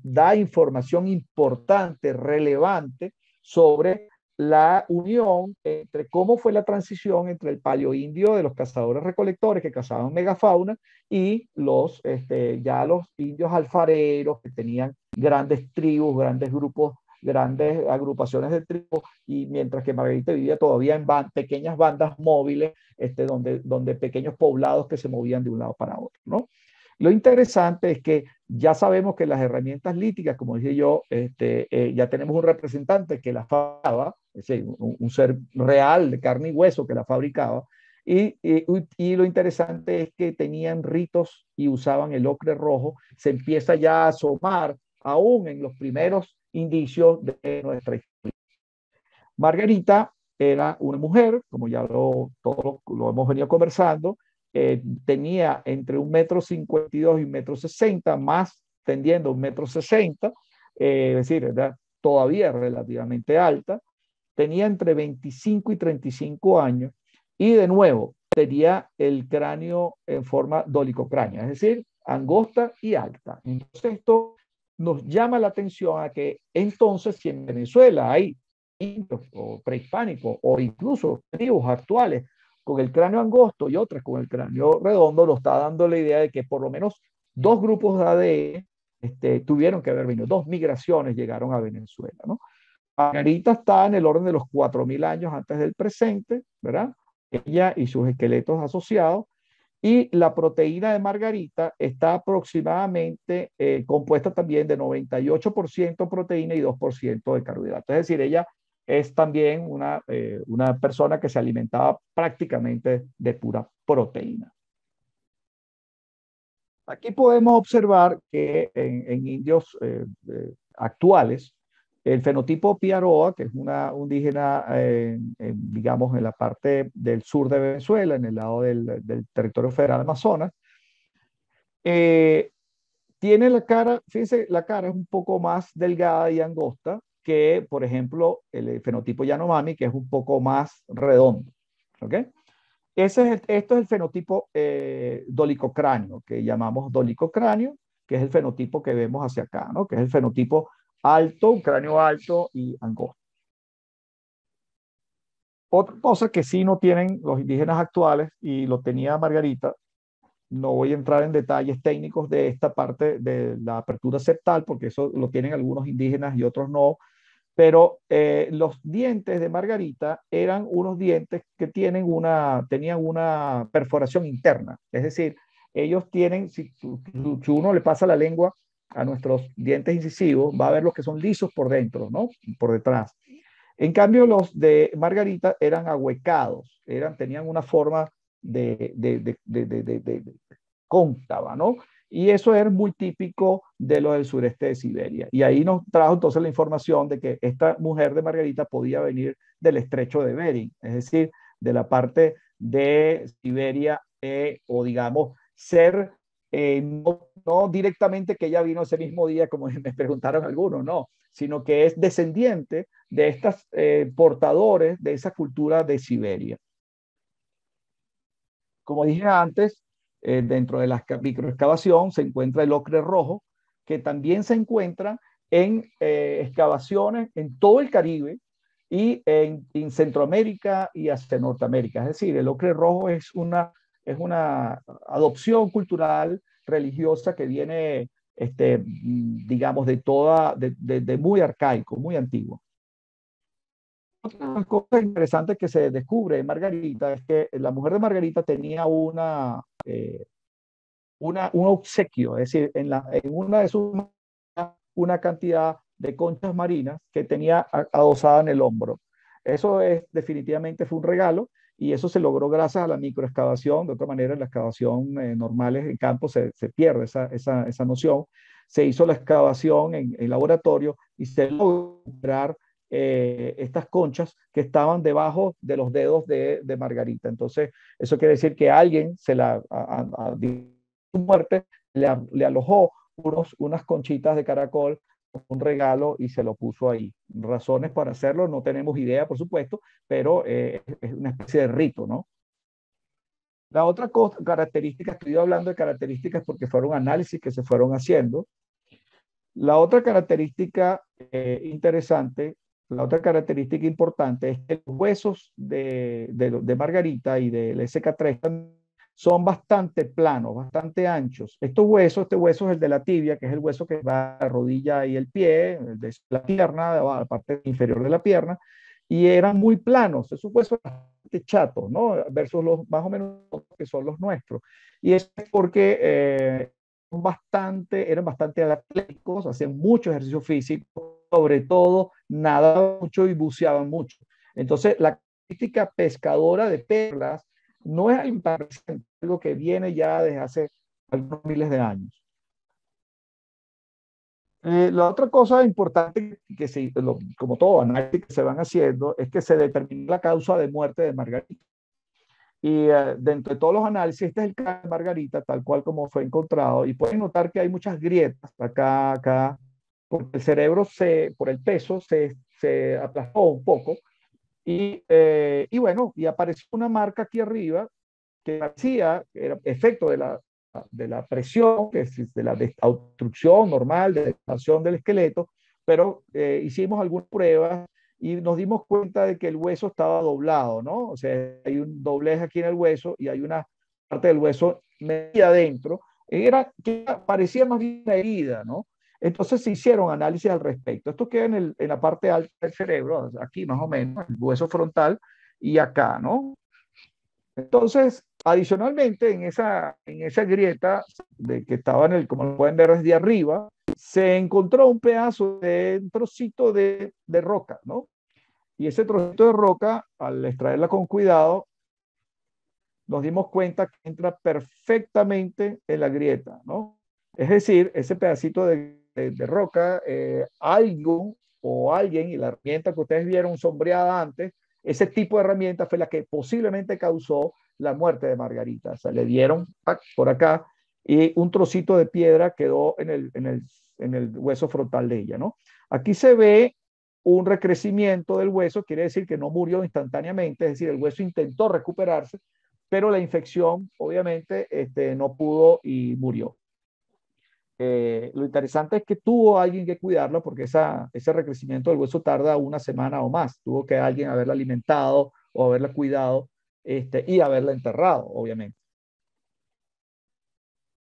C: da información importante, relevante, sobre la unión entre cómo fue la transición entre el paleoindio de los cazadores-recolectores que cazaban megafauna y ya los indios alfareros que tenían grandes tribus, grandes grupos, grandes agrupaciones de tribus, y mientras que Margarita vivía todavía en pequeñas bandas móviles, donde pequeños poblados que se movían de un lado para otro, ¿no? Lo interesante es que ya sabemos que las herramientas líticas, como dije yo, ya tenemos un representante que las fabricaba, es decir, un ser real de carne y hueso que la fabricaba, y lo interesante es que tenían ritos y usaban el ocre rojo. Se empieza ya a asomar aún en los primeros indicios de nuestra historia. Margarita era una mujer, como ya todos lo hemos venido conversando, tenía entre 1,52 m y 1,60 m, más tendiendo a 1,60 m, es decir, era todavía relativamente alta, tenía entre 25 y 35 años, y de nuevo tenía el cráneo en forma dolicocránea, es decir, angosta y alta. Entonces esto nos llama la atención a que entonces, si en Venezuela hay indios o prehispánicos o incluso tribus actuales con el cráneo angosto y otras con el cráneo redondo, nos está dando la idea de que por lo menos dos grupos de ADN tuvieron que haber venido, dos migraciones llegaron a Venezuela, ¿no? Margarita está en el orden de los 4.000 años antes del presente, ¿verdad? Ella y sus esqueletos asociados. Y la proteína de Margarita está aproximadamente compuesta también de 98% proteína y 2% de carbohidratos. Es decir, ella es también una persona que se alimentaba prácticamente de pura proteína. Aquí podemos observar que en indios actuales, el fenotipo Piaroa, que es una indígena, digamos, en la parte del sur de Venezuela, en el lado del territorio federal Amazonas, tiene la cara, fíjense, la cara es un poco más delgada y angosta que, por ejemplo, el fenotipo Yanomami, que es un poco más redondo. ¿Ok? Esto es el fenotipo dolicocráneo, que llamamos dolicocráneo, que es el fenotipo que vemos hacia acá, ¿no? Que es el fenotipo alto, un cráneo alto y angosto. Otra cosa que sí no tienen los indígenas actuales, y lo tenía Margarita, no voy a entrar en detalles técnicos de esta parte de la apertura septal, porque eso lo tienen algunos indígenas y otros no, pero los dientes de Margarita eran unos dientes que tenían una perforación interna, es decir, ellos tienen, si uno le pasa la lengua a nuestros dientes incisivos, va a ver los que son lisos por dentro, ¿no? Por detrás. En cambio, los de Margarita eran ahuecados, tenían una forma de cóncava, ¿no? Y eso es muy típico de lo del sureste de Siberia. Y ahí nos trajo entonces la información de que esta mujer de Margarita podía venir del estrecho de Bering, es decir, de la parte de Siberia, o digamos, ser no directamente que ella vino ese mismo día, como me preguntaron algunos, no, sino que es descendiente de estos portadores de esa cultura de Siberia. Como dije antes, dentro de la microexcavación se encuentra el ocre rojo, que también se encuentra en excavaciones en todo el Caribe y en Centroamérica y hacia Norteamérica. Es decir, el ocre rojo es una adopción cultural religiosa que viene, digamos, de muy arcaico, muy antiguo. Otra cosa interesante que se descubre de Margarita es que la mujer de Margarita tenía un obsequio, es decir, en una de sus una cantidad de conchas marinas que tenía adosada en el hombro. Eso definitivamente fue un regalo, y eso se logró gracias a la microexcavación. De otra manera, en la excavación normales en campo se pierde esa noción. Se hizo la excavación en laboratorio y se logró lograr estas conchas que estaban debajo de los dedos de Margarita. Entonces, eso quiere decir que alguien a su muerte le alojó unas conchitas de caracol, un regalo, y se lo puso ahí. Razones para hacerlo no tenemos idea, por supuesto, pero es una especie de rito, ¿no? La otra característica, estoy hablando de características porque fueron análisis que se fueron haciendo. La otra característica interesante la otra característica importante es que los huesos de Margarita y del SK3 son bastante planos, bastante anchos. Estos huesos, este hueso es el de la tibia, que es el hueso que va a la rodilla y el pie, el de la pierna, a la parte inferior de la pierna, y eran muy planos, esos huesos bastante chatos, ¿no? Versus los más o menos que son los nuestros. Y es porque eran bastante atléticos, hacían mucho ejercicio físico, sobre todo nadaban mucho y buceaban mucho. Entonces, la característica pescadora de perlas no es algo tan reciente, algo que viene ya desde hace algunos miles de años. La otra cosa importante que como todo análisis que se van haciendo es que se determina la causa de muerte de Margarita. Y dentro de todos los análisis, este es el caso de Margarita, tal cual como fue encontrado. Y pueden notar que hay muchas grietas acá, porque el cerebro, por el peso, se aplastó un poco. Y bueno, y apareció una marca aquí arriba que parecía que era efecto de la presión, que es de la obstrucción normal, de la expansión del esqueleto, pero hicimos algunas pruebas y nos dimos cuenta de que el hueso estaba doblado, ¿no? O sea, hay un doblez aquí en el hueso y hay una parte del hueso media adentro, que parecía más bien una herida, ¿no? Entonces se hicieron análisis al respecto. Esto queda en la parte alta del cerebro, aquí más o menos, el hueso frontal y acá, ¿no? Entonces, adicionalmente, en esa grieta que estaba como lo pueden ver desde arriba, se encontró un trocito de roca, ¿no? Y ese trocito de roca, al extraerla con cuidado, nos dimos cuenta que entra perfectamente en la grieta, ¿no? Es decir, ese pedacito de roca, alguien, y la herramienta que ustedes vieron sombreada antes, ese tipo de herramienta fue la que posiblemente causó la muerte de Margarita. O sea, le dieron por acá y un trocito de piedra quedó en el hueso frontal de ella, ¿no? Aquí se ve un recrecimiento del hueso, quiere decir que no murió instantáneamente, es decir, el hueso intentó recuperarse, pero la infección obviamente no pudo y murió. Lo interesante es que tuvo alguien que cuidarlo porque ese recrecimiento del hueso tarda una semana o más. Tuvo que alguien haberla alimentado o haberla cuidado y haberla enterrado, obviamente.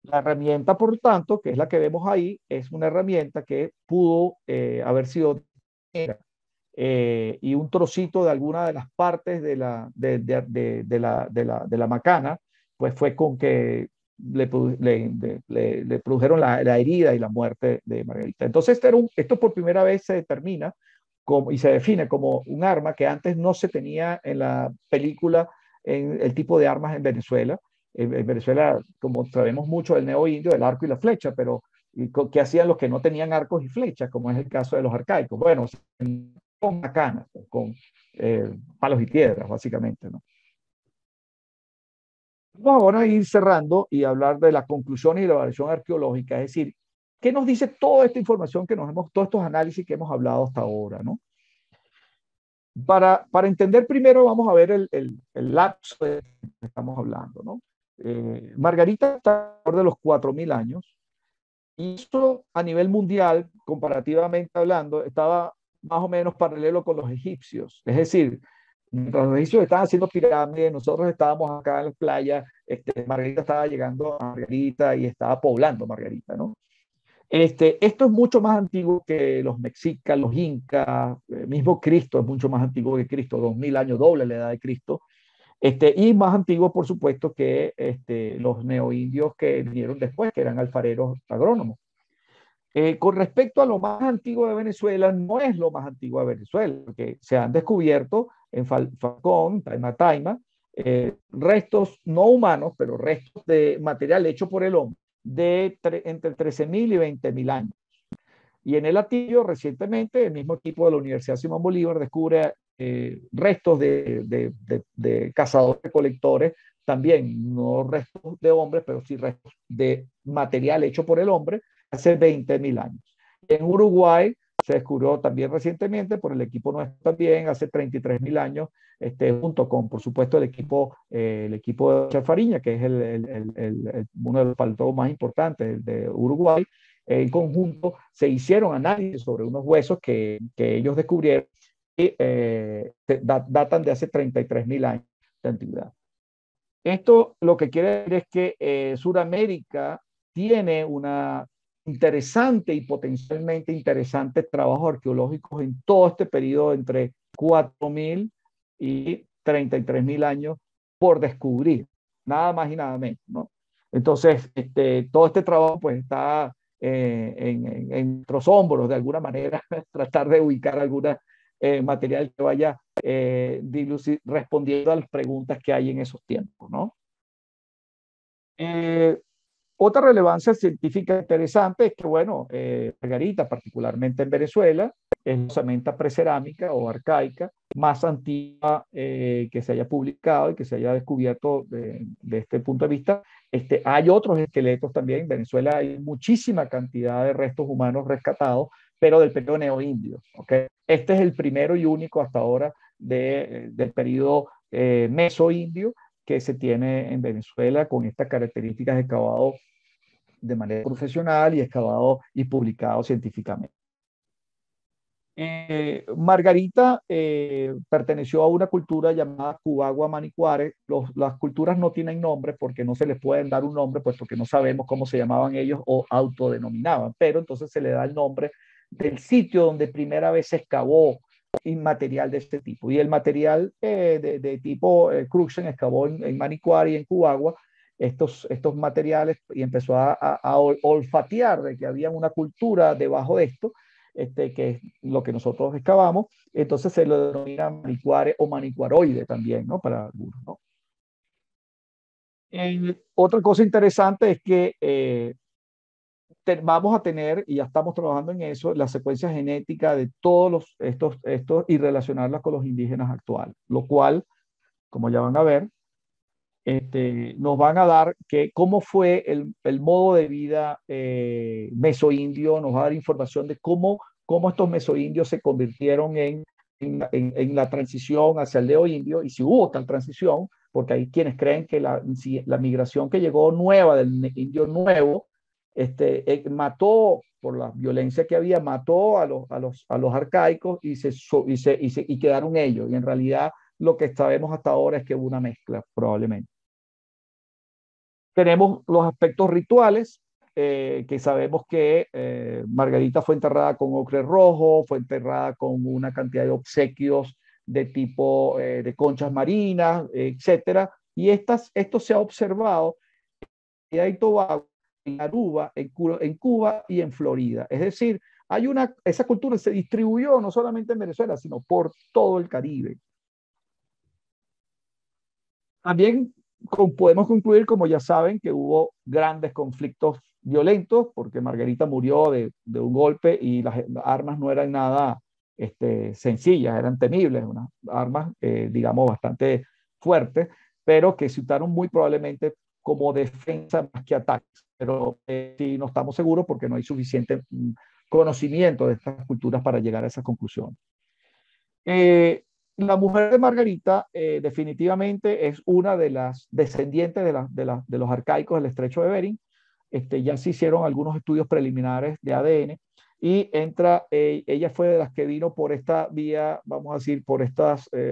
C: La herramienta, por tanto, que es la que vemos ahí, es una herramienta que pudo haber sido y un trocito de alguna de las partes de la macana, pues fue con que le produjeron la herida y la muerte de Margarita. Entonces, esto por primera vez se determina y se define como un arma que antes no se tenía en la película, en el tipo de armas en Venezuela. En Venezuela, como sabemos mucho del neoindio, del arco y la flecha, pero ¿qué hacían los que no tenían arcos y flechas, como es el caso de los arcaicos? Bueno, con macanas, con palos y piedras, básicamente, ¿no? Vamos ahora a ir cerrando y hablar de las conclusiones y la evaluación arqueológica, es decir, ¿qué nos dice toda esta información todos estos análisis que hemos hablado hasta ahora, ¿no? Para entender primero, vamos a ver el lapso de que estamos hablando, ¿no? Margarita está alrededor de los 4.000 años y eso a nivel mundial, comparativamente hablando, estaba más o menos paralelo con los egipcios. Es decir, mientras los egipcios estaban haciendo pirámides, nosotros estábamos acá en las playas, Margarita estaba llegando a Margarita y estaba poblando Margarita, ¿no? Esto es mucho más antiguo que los mexicas, los incas, mismo Cristo es mucho más antiguo que Cristo, 2.000 años, doble la edad de Cristo. Y más antiguo, por supuesto, que los neoindios que vinieron después, que eran alfareros agrónomos. Con respecto a lo más antiguo de Venezuela, no es lo más antiguo de Venezuela, porque se han descubierto en Falcón, Taima, restos no humanos, pero restos de material hecho por el hombre entre 13.000 y 20.000 años. Y en el Atillo, recientemente, el mismo equipo de la Universidad Simón Bolívar descubre restos de cazadores-recolectores, también no restos de hombres, pero sí restos de material hecho por el hombre hace 20.000 años. En Uruguay se descubrió también recientemente por el equipo nuestro también, hace 33.000 años, junto con, por supuesto, el equipo de Chafariña, que es uno de los paleontólogos más importantes de Uruguay. En conjunto se hicieron análisis sobre unos huesos que ellos descubrieron datan de hace 33.000 años de antigüedad. Esto lo que quiere decir es que Sudamérica tiene una interesante y potencialmente interesante trabajos arqueológicos en todo este periodo entre 4.000 y 33.000 años por descubrir, nada más y nada menos, ¿no? Entonces, todo este trabajo pues está en nuestros hombros de alguna manera, tratar de ubicar alguna material que vaya respondiendo a las preguntas que hay en esos tiempos, ¿no? Otra relevancia científica interesante es que, bueno, Margarita, particularmente en Venezuela, es la osamenta precerámica o arcaica más antigua que se haya publicado y que se haya descubierto de este punto de vista. Hay otros esqueletos también. En Venezuela hay muchísima cantidad de restos humanos rescatados, pero del periodo neoindio. ¿Okay? Este es el primero y único hasta ahora del periodo mesoindio que se tiene en Venezuela con estas características excavado de manera profesional y excavado y publicado científicamente. Margarita perteneció a una cultura llamada Cubagua Manicuare. Las culturas no tienen nombre porque no se les pueden dar un nombre, puesto que no sabemos cómo se llamaban ellos o autodenominaban, pero entonces se le da el nombre del sitio donde primera vez se excavó material de este tipo. Y el material de tipo Cruxen excavó en Manicuare y en Cubagua estos materiales y empezó a olfatear de que había una cultura debajo de esto, que es lo que nosotros excavamos. Entonces se lo denomina manicuare o manicuaroide también, ¿no? Para algunos, ¿no? Otra cosa interesante es que vamos a tener, y ya estamos trabajando en eso, la secuencia genética de todos estos y relacionarlas con los indígenas actuales, lo cual, como ya van a ver, nos van a dar cómo fue el modo de vida mesoindio, nos va a dar información de cómo estos mesoindios se convirtieron en la transición hacia el neoindio y si hubo tal transición, porque hay quienes creen que la migración que llegó nueva del indio nuevo mató, por la violencia que había, mató a los arcaicos y quedaron ellos. Y en realidad lo que sabemos hasta ahora es que hubo una mezcla, probablemente. Tenemos los aspectos rituales, que sabemos que Margarita fue enterrada con ocre rojo, fue enterrada con una cantidad de obsequios de tipo de conchas marinas, etcétera. Y esto se ha observado en Tobago, en Aruba, en Cuba y en Florida. Es decir, esa cultura se distribuyó no solamente en Venezuela, sino por todo el Caribe. También podemos concluir, como ya saben, que hubo grandes conflictos violentos, porque Margarita murió de un golpe y las armas no eran nada sencillas, eran temibles, unas armas, digamos, bastante fuertes, pero que se usaron muy probablemente como defensa más que ataques. Pero sí, no estamos seguros porque no hay suficiente conocimiento de estas culturas para llegar a esa conclusión. La mujer de Margarita definitivamente es una de las descendientes de los arcaicos del estrecho de Bering. Ya se hicieron algunos estudios preliminares de ADN y ella fue de las que vino por esta vía, vamos a decir,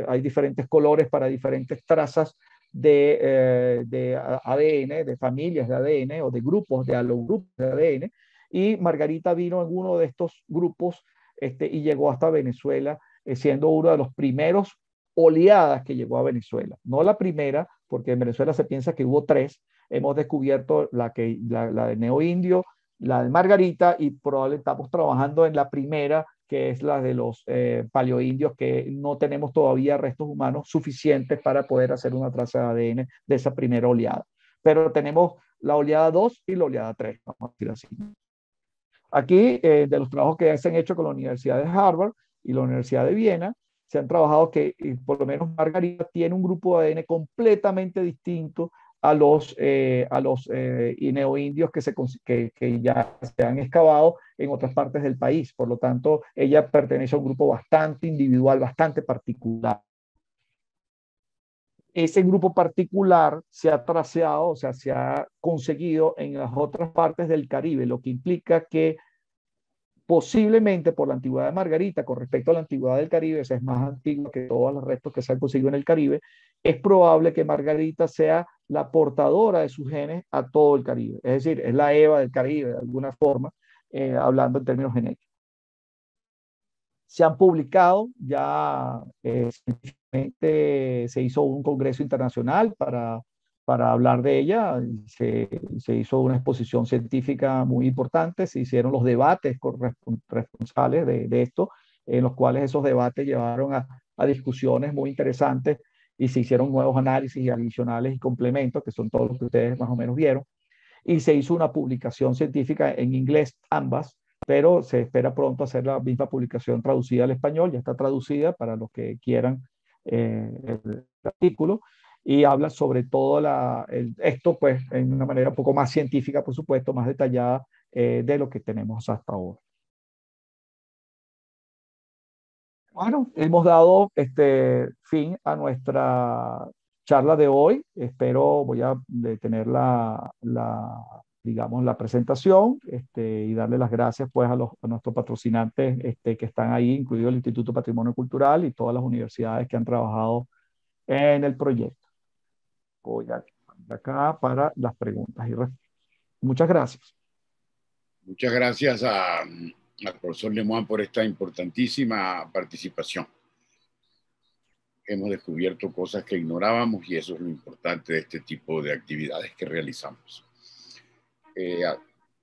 C: hay diferentes colores para diferentes trazas de ADN, de familias de ADN o de grupos, de alogrupos de ADN. Y Margarita vino en uno de estos grupos y llegó hasta Venezuela, siendo uno de los primeros oleadas que llegó a Venezuela. No la primera, porque en Venezuela se piensa que hubo 3. Hemos descubierto la de neoindio, la de Margarita, y probablemente estamos trabajando en la primera, que es la de los paleoindios, que no tenemos todavía restos humanos suficientes para poder hacer una traza de ADN de esa primera oleada. Pero tenemos la oleada 2 y la oleada 3, vamos a decir así. Aquí, de los trabajos que se han hecho con la Universidad de Harvard y la Universidad de Viena, se han trabajado que por lo menos Margarita tiene un grupo de ADN completamente distinto a los neoindios que ya se han excavado en otras partes del país. Por lo tanto, ella pertenece a un grupo bastante individual, bastante particular. Ese grupo particular se ha traceado, o sea, se ha conseguido en las otras partes del Caribe, lo que implica que posiblemente por la antigüedad de Margarita con respecto a la antigüedad del Caribe, esa es más antigua que todos los restos que se han conseguido en el Caribe, es probable que Margarita sea la portadora de sus genes a todo el Caribe. Es decir, es la Eva del Caribe, de alguna forma, hablando en términos genéticos. Se han publicado ya, científicamente se hizo un congreso internacional para hablar de ella, se hizo una exposición científica muy importante, se hicieron los debates responsables de esto, en los cuales esos debates llevaron a discusiones muy interesantes y se hicieron nuevos análisis adicionales y complementos, que son todos los que ustedes más o menos vieron, y se hizo una publicación científica en inglés ambas, pero se espera pronto hacer la misma publicación traducida al español, ya está traducida para los que quieran el artículo, y habla sobre todo esto pues en una manera un poco más científica, por supuesto, más detallada de lo que tenemos hasta ahora. Bueno, hemos dado fin a nuestra charla de hoy. Espero, voy a detener digamos, la presentación y darle las gracias pues a nuestros patrocinantes que están ahí, incluido el Instituto Patrimonio Cultural y todas las universidades que han trabajado en el proyecto. Voy acá para las preguntas y respuestas. Muchas gracias.
B: Muchas gracias al profesor Lemoine por esta importantísima participación. Hemos descubierto cosas que ignorábamos y eso es lo importante de este tipo de actividades que realizamos.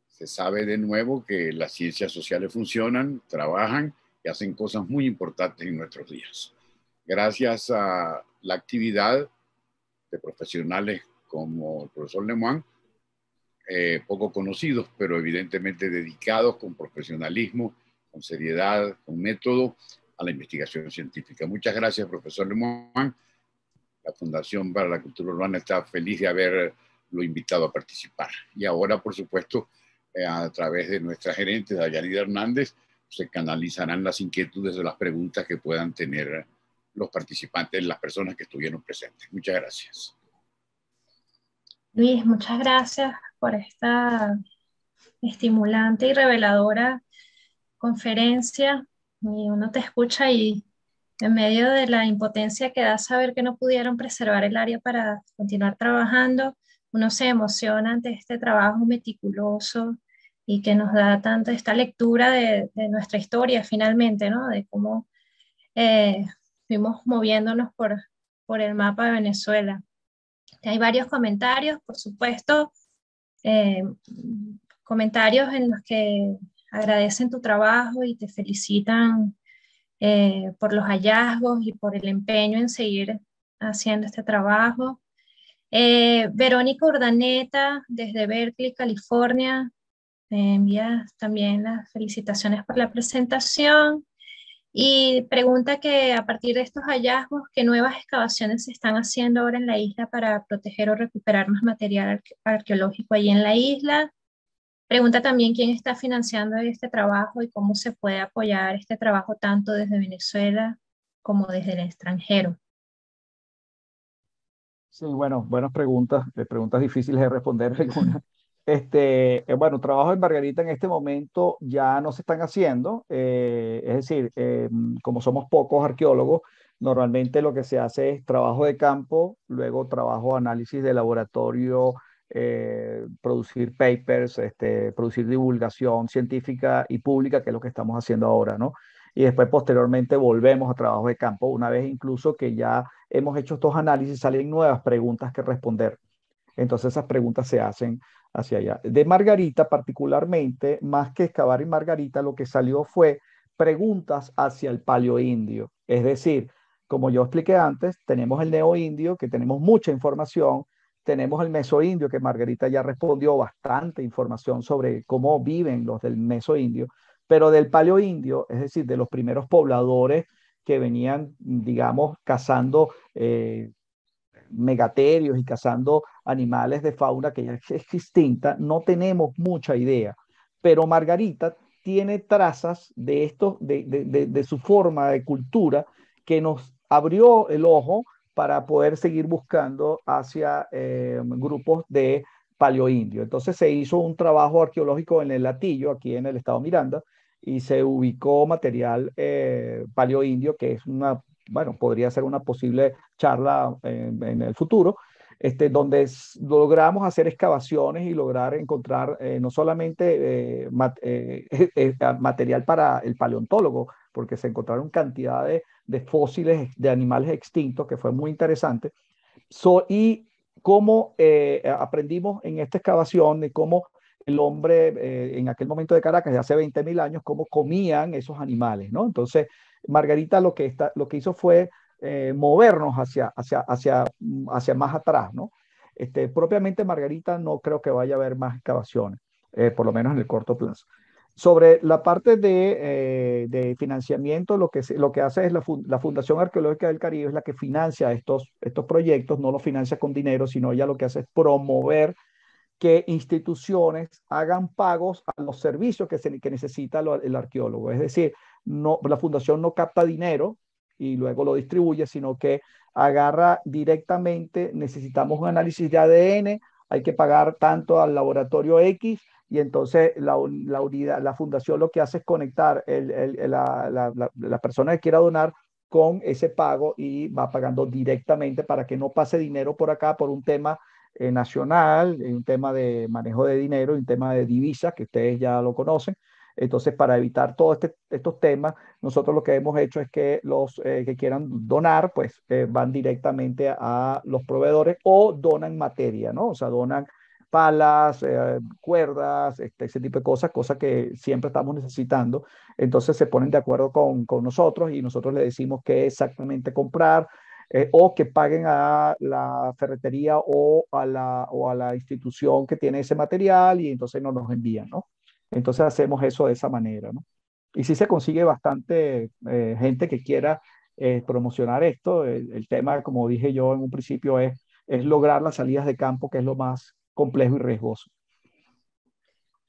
B: Se sabe de nuevo que las ciencias sociales funcionan, trabajan y hacen cosas muy importantes en nuestros días. Gracias a la actividad de profesionales como el profesor Lemoine, poco conocidos, pero evidentemente dedicados con profesionalismo, con seriedad, con método a la investigación científica. Muchas gracias, profesor Lemoine. La Fundación para la Cultura Urbana está feliz de haberlo invitado a participar. Y ahora, por supuesto, a través de nuestra gerente, Dayanida Hernández, se canalizarán las inquietudes de las preguntas que puedan tener los participantes, las personas que estuvieron presentes. Muchas gracias.
A: Luis, muchas gracias por esta estimulante y reveladora conferencia. Y uno te escucha y en medio de la impotencia que da saber que no pudieron preservar el área para continuar trabajando, uno se emociona ante este trabajo meticuloso y que nos da tanto esta lectura de nuestra historia finalmente, ¿no? De cómo fuimos moviéndonos por el mapa de Venezuela. Hay varios comentarios, por supuesto, comentarios en los que agradecen tu trabajo y te felicitan por los hallazgos y por el empeño en seguir haciendo este trabajo. Verónica Urdaneta, desde Berkeley, California, me envía también las felicitaciones por la presentación. Y pregunta que a partir de estos hallazgos, ¿qué nuevas excavaciones se están haciendo ahora en la isla para proteger o recuperar más material arqueológico allí en la isla? Pregunta también quién está financiando este trabajo y cómo se puede apoyar este trabajo tanto desde Venezuela como desde el extranjero.
C: Sí, bueno, buenas preguntas, preguntas difíciles de responder algunas. Bueno, trabajo en Margarita en este momento ya no se están haciendo, es decir, como somos pocos arqueólogos, normalmente lo que se hace es trabajo de campo, luego trabajo análisis de laboratorio, producir papers, producir divulgación científica y pública, que es lo que estamos haciendo ahora, ¿no? Y después posteriormente volvemos a trabajo de campo, una vez incluso que ya hemos hecho estos análisis, salen nuevas preguntas que responder. Entonces esas preguntas se hacen hacia allá. De Margarita particularmente, más que excavar en Margarita, lo que salió fue preguntas hacia el paleoindio. Es decir, como yo expliqué antes, tenemos el neoindio, que tenemos mucha información, tenemos el mesoindio, que Margarita ya respondió bastante información sobre cómo viven los del mesoindio, pero del paleoindio, es decir, de los primeros pobladores que venían, digamos, cazando megaterios y cazando animales de fauna que ya es extinta, no tenemos mucha idea. Pero Margarita tiene trazas de esto, de su forma de cultura, que nos abrió el ojo para poder seguir buscando hacia grupos de paleoindio. Entonces se hizo un trabajo arqueológico en el Latillo, aquí en el estado Miranda, y se ubicó material paleoindio, que es bueno, podría ser una posible charla en el futuro, donde logramos hacer excavaciones y lograr encontrar no solamente material para el paleontólogo, porque se encontraron cantidad de fósiles de animales extintos, que fue muy interesante, y cómo aprendimos en esta excavación de cómo el hombre en aquel momento de Caracas, de hace 20.000 años, cómo comían esos animales, ¿no? Entonces, Margarita lo que hizo fue movernos hacia más atrás, ¿no? Propiamente Margarita no creo que vaya a haber más excavaciones, por lo menos en el corto plazo. Sobre la parte de financiamiento, lo que hace es la Fundación Arqueológica del Caribe, es la que financia estos proyectos, no los financia con dinero, sino ella lo que hace es promover que instituciones hagan pagos a los servicios que necesita el arqueólogo. Es decir, la fundación no capta dinero y luego lo distribuye, sino que agarra directamente, necesitamos un análisis de ADN, hay que pagar tanto al laboratorio X, y entonces la fundación lo que hace es conectar la persona que quiera donar con ese pago y va pagando directamente para que no pase dinero por acá por un tema nacional, un tema de manejo de dinero, un tema de divisas, que ustedes ya lo conocen. Entonces, para evitar todos estos temas, nosotros lo que hemos hecho es que los que quieran donar, pues van directamente a los proveedores o donan materia, ¿no? O sea, donan palas, cuerdas, ese tipo de cosas que siempre estamos necesitando. Entonces se ponen de acuerdo con nosotros y nosotros le decimos qué exactamente comprar, o que paguen a la ferretería o a la institución que tiene ese material y entonces nos envían, ¿no? Entonces hacemos eso de esa manera, ¿no? Y sí se consigue bastante gente que quiera promocionar esto. El tema, como dije yo en un principio, es lograr las salidas de campo, que es lo más complejo y riesgoso.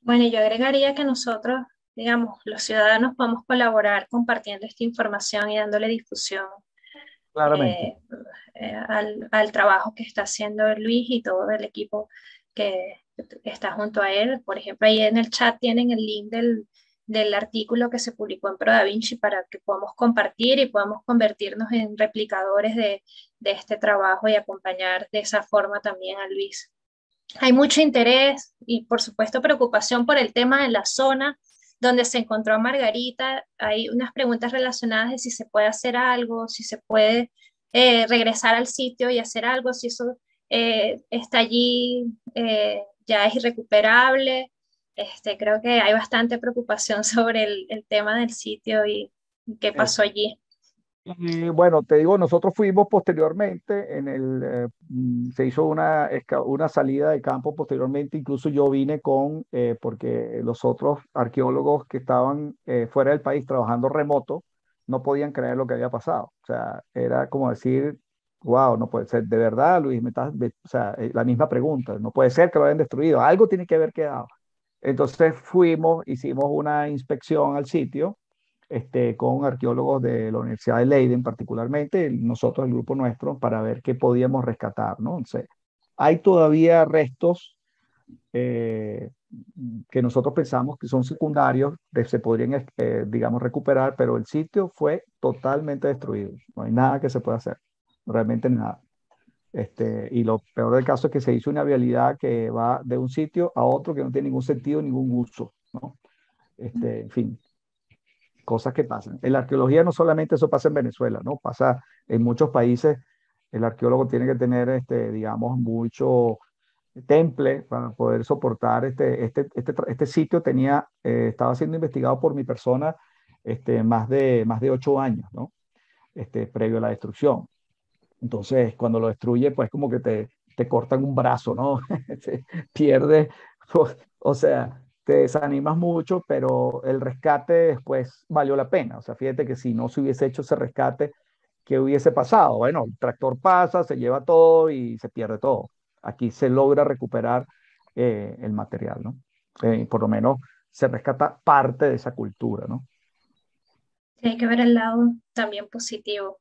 A: Bueno, yo agregaría que nosotros, digamos, los ciudadanos podemos colaborar compartiendo esta información y dándole difusión
C: Claramente.
A: eh, al trabajo que está haciendo Luis y todo el equipo que está junto a él. Por ejemplo, ahí en el chat tienen el link del artículo que se publicó en ProDaVinci para que podamos compartir y podamos convertirnos en replicadores de este trabajo y acompañar de esa forma también a Luis. Hay mucho interés y, por supuesto, preocupación por el tema en la zona donde se encontró a Margarita. Hay unas preguntas relacionadas de si se puede hacer algo, si se puede regresar al sitio y hacer algo, si eso está allí, ya es irrecuperable. Creo que hay bastante preocupación sobre el tema del sitio y qué pasó allí.
C: Y bueno, te digo, nosotros fuimos posteriormente, se hizo una salida de campo posteriormente, incluso yo vine porque los otros arqueólogos que estaban fuera del país trabajando remoto no podían creer lo que había pasado. O sea, era como decir, wow, no puede ser, de verdad, Luis, o sea, la misma pregunta, no puede ser que lo hayan destruido, algo tiene que haber quedado. Entonces hicimos una inspección al sitio con arqueólogos de la Universidad de Leiden particularmente, nosotros, el grupo nuestro, para ver qué podíamos rescatar, ¿no? Entonces, hay todavía restos eh, que nosotros pensamos que son secundarios, que se podrían, digamos, recuperar, pero el sitio fue totalmente destruido. No hay nada que se pueda hacer, realmente nada. Y lo peor del caso es que se hizo una vialidad que va de un sitio a otro que no tiene ningún sentido, ningún uso, ¿no? En fin, cosas que pasan. En la arqueología no solamente eso pasa en Venezuela, ¿no? Pasa en muchos países. El arqueólogo tiene que tener, digamos, mucho temple para poder soportar este sitio. Estaba siendo investigado por mi persona más de 8 años, ¿no? Previo a la destrucción. Entonces, cuando lo destruye, pues como que te cortan un brazo, ¿no? Pierdes, o sea, te desanimas mucho, pero el rescate después valió la pena. O sea, fíjate que si no se hubiese hecho ese rescate, ¿qué hubiese pasado? Bueno, el tractor pasa, se lleva todo y se pierde todo. Aquí se logra recuperar el material, ¿no? Por lo menos se rescata parte de esa cultura, ¿no?
A: Hay que ver el lado también positivo,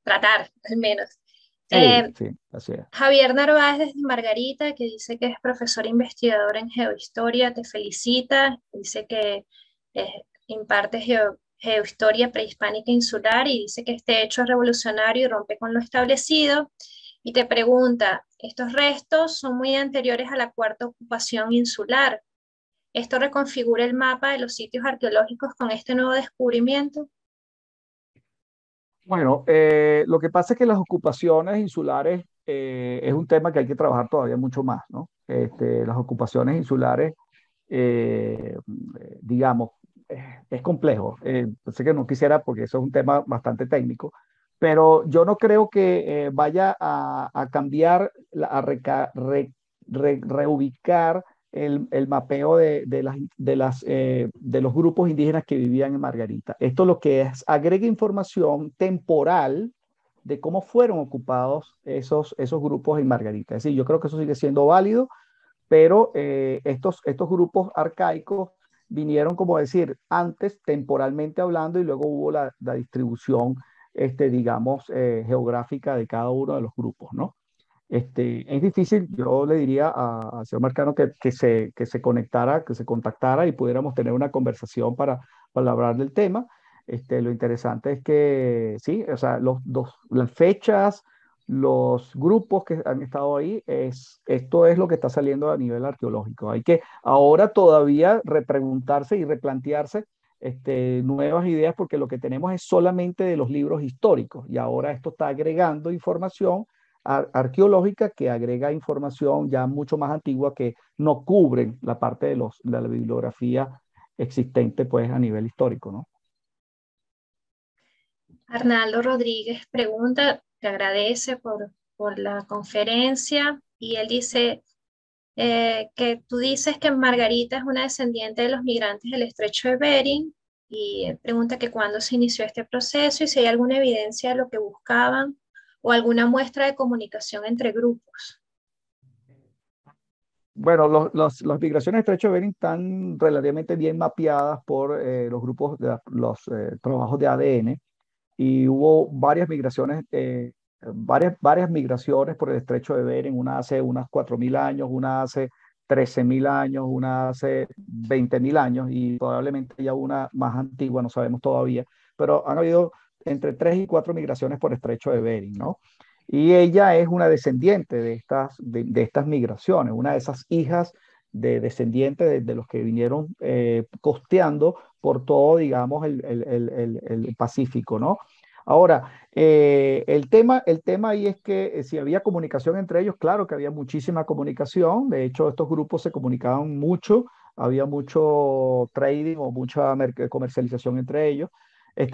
A: tratar al menos.
C: Sí, sí, así es.
A: Javier Narváez desde Margarita, que dice que es profesor investigador en geohistoria, te felicita, dice que imparte geohistoria prehispánica insular y dice que este hecho es revolucionario y rompe con lo establecido. Y te pregunta, estos restos son muy anteriores a la cuarta ocupación insular. ¿Esto reconfigura el mapa de los sitios arqueológicos con este nuevo descubrimiento?
C: Bueno, lo que pasa es que las ocupaciones insulares es un tema que hay que trabajar todavía mucho más, ¿no? Las ocupaciones insulares, digamos, es complejo. Sé que no quisiera porque eso es un tema bastante técnico, pero yo no creo que vaya a cambiar, reubicar el mapeo de los grupos indígenas que vivían en Margarita. Esto lo que es, agrega información temporal de cómo fueron ocupados esos grupos en Margarita. Es decir, yo creo que eso sigue siendo válido, pero estos grupos arcaicos vinieron, como decir, antes temporalmente hablando y luego hubo la distribución, digamos, geográfica de cada uno de los grupos, ¿no? Es difícil, yo le diría a señor Marcano que se conectara, que se contactara y pudiéramos tener una conversación para hablar del tema. Lo interesante es que sí, o sea, las fechas, los grupos que han estado ahí, esto es lo que está saliendo a nivel arqueológico. Hay que ahora todavía repreguntarse y replantearse nuevas ideas porque lo que tenemos es solamente de los libros históricos y ahora esto está agregando información arqueológica que agrega información ya mucho más antigua que no cubren la parte de la bibliografía existente pues a nivel histórico, ¿no?
A: Arnaldo Rodríguez pregunta, te agradece por la conferencia y él dice que tú dices que Margarita es una descendiente de los migrantes del Estrecho de Bering y pregunta que cuándo se inició este proceso y si hay alguna evidencia de lo que buscaban o alguna muestra de comunicación entre grupos.
C: Bueno, las migraciones de Estrecho de Bering están relativamente bien mapeadas por los grupos, los trabajos de ADN y hubo varias migraciones por el Estrecho de Bering, una hace unas 4.000 años, una hace 13.000 años, una hace 20.000 años y probablemente ya una más antigua, no sabemos todavía, pero han habido entre 3 y 4 migraciones por el Estrecho de Bering, ¿no? Y ella es una descendiente de estas migraciones, una de esas hijas de descendientes de los que vinieron costeando por todo, digamos, el Pacífico, ¿no? Ahora, el tema ahí es que si había comunicación entre ellos, claro que había muchísima comunicación. De hecho, estos grupos se comunicaban mucho, había mucho trading o mucha comercialización entre ellos.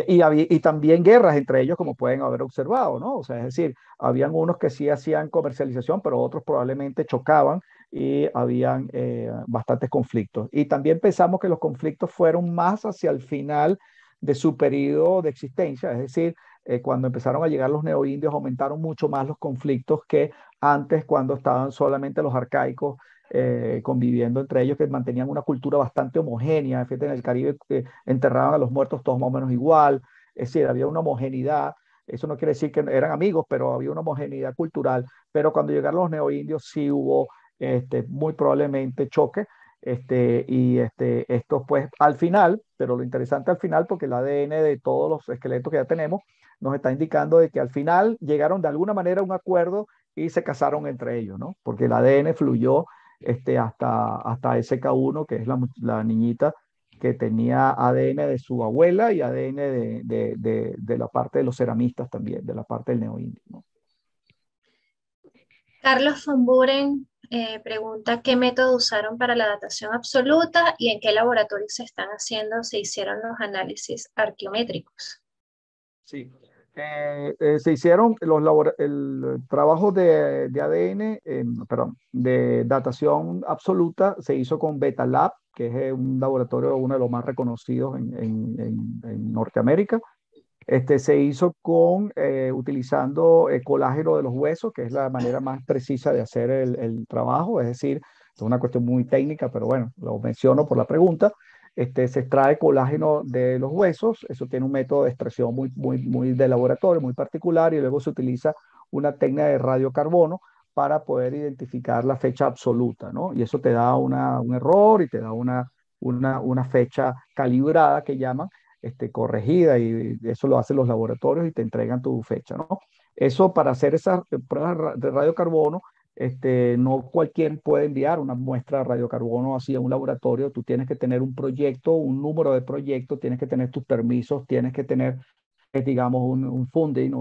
C: Y también guerras entre ellos, como pueden haber observado, ¿no? O sea, es decir, habían unos que sí hacían comercialización, pero otros probablemente chocaban y habían bastantes conflictos. Y también pensamos que los conflictos fueron más hacia el final de su periodo de existencia, es decir, cuando empezaron a llegar los neoindios aumentaron mucho más los conflictos que antes cuando estaban solamente los arcaicos conviviendo entre ellos, que mantenían una cultura bastante homogénea. Fíjate, en el Caribe enterraban a los muertos todos más o menos igual, es decir, había una homogeneidad. Eso no quiere decir que eran amigos, pero había una homogeneidad cultural. Pero cuando llegaron los neoindios sí hubo muy probablemente choque. Esto pues al final, pero lo interesante al final, porque el ADN de todos los esqueletos que ya tenemos nos está indicando de que al final llegaron de alguna manera a un acuerdo y se casaron entre ellos, ¿no? Porque el ADN fluyó hasta SK1, que es la niñita que tenía ADN de su abuela y ADN de la parte de los ceramistas también, de la parte del neoindio, ¿no?
A: Carlos von Buren pregunta qué método usaron para la datación absoluta y en qué laboratorio se hicieron los análisis arqueométricos.
C: Sí. Se hicieron el trabajo de ADN, perdón, de datación absoluta, se hizo con Beta Lab, que es un laboratorio, uno de los más reconocidos en Norteamérica. Se hizo utilizando colágeno de los huesos, que es la manera más precisa de hacer el trabajo, es decir, es una cuestión muy técnica, pero bueno, lo menciono por la pregunta. Se extrae colágeno de los huesos, eso tiene un método de extracción muy de laboratorio, muy particular, y luego se utiliza una técnica de radiocarbono para poder identificar la fecha absoluta, ¿no? Y eso te da un error y te da una fecha calibrada que llaman, corregida, y eso lo hacen los laboratorios y te entregan tu fecha, ¿no? Eso para hacer esas pruebas de radiocarbono, no cualquier puede enviar una muestra de radiocarbono así a un laboratorio. Tú tienes que tener un proyecto, un número de proyecto, tienes que tener tus permisos, tienes que tener, digamos, un funding,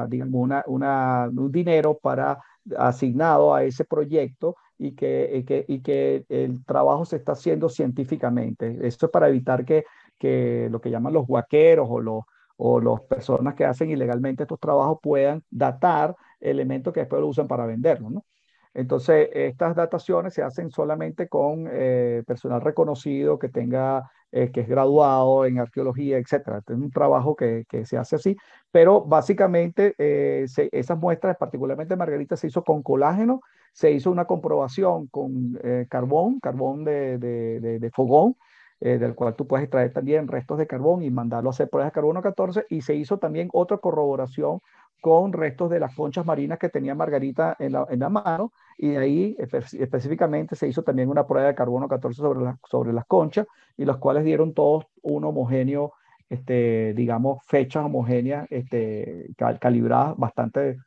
C: digamos, un dinero para asignado a ese proyecto, y que el trabajo se está haciendo científicamente. Esto es para evitar que lo que llaman los guaqueros o las personas que hacen ilegalmente estos trabajos puedan datar elementos que después lo usan para venderlo, ¿no? Entonces, estas dataciones se hacen solamente con personal reconocido que tenga, que es graduado en arqueología, etcétera. Este es un trabajo que se hace así, pero básicamente esas muestras, particularmente Margarita, se hizo con colágeno, se hizo una comprobación con carbón de fogón, del cual tú puedes extraer también restos de carbón y mandarlo a hacer pruebas de carbono 14, y se hizo también otra corroboración con restos de las conchas marinas que tenía Margarita en la mano, y de ahí específicamente se hizo también una prueba de carbono 14 sobre las conchas, y los cuales dieron todos un homogéneo, digamos, fechas homogéneas, calibradas bastante,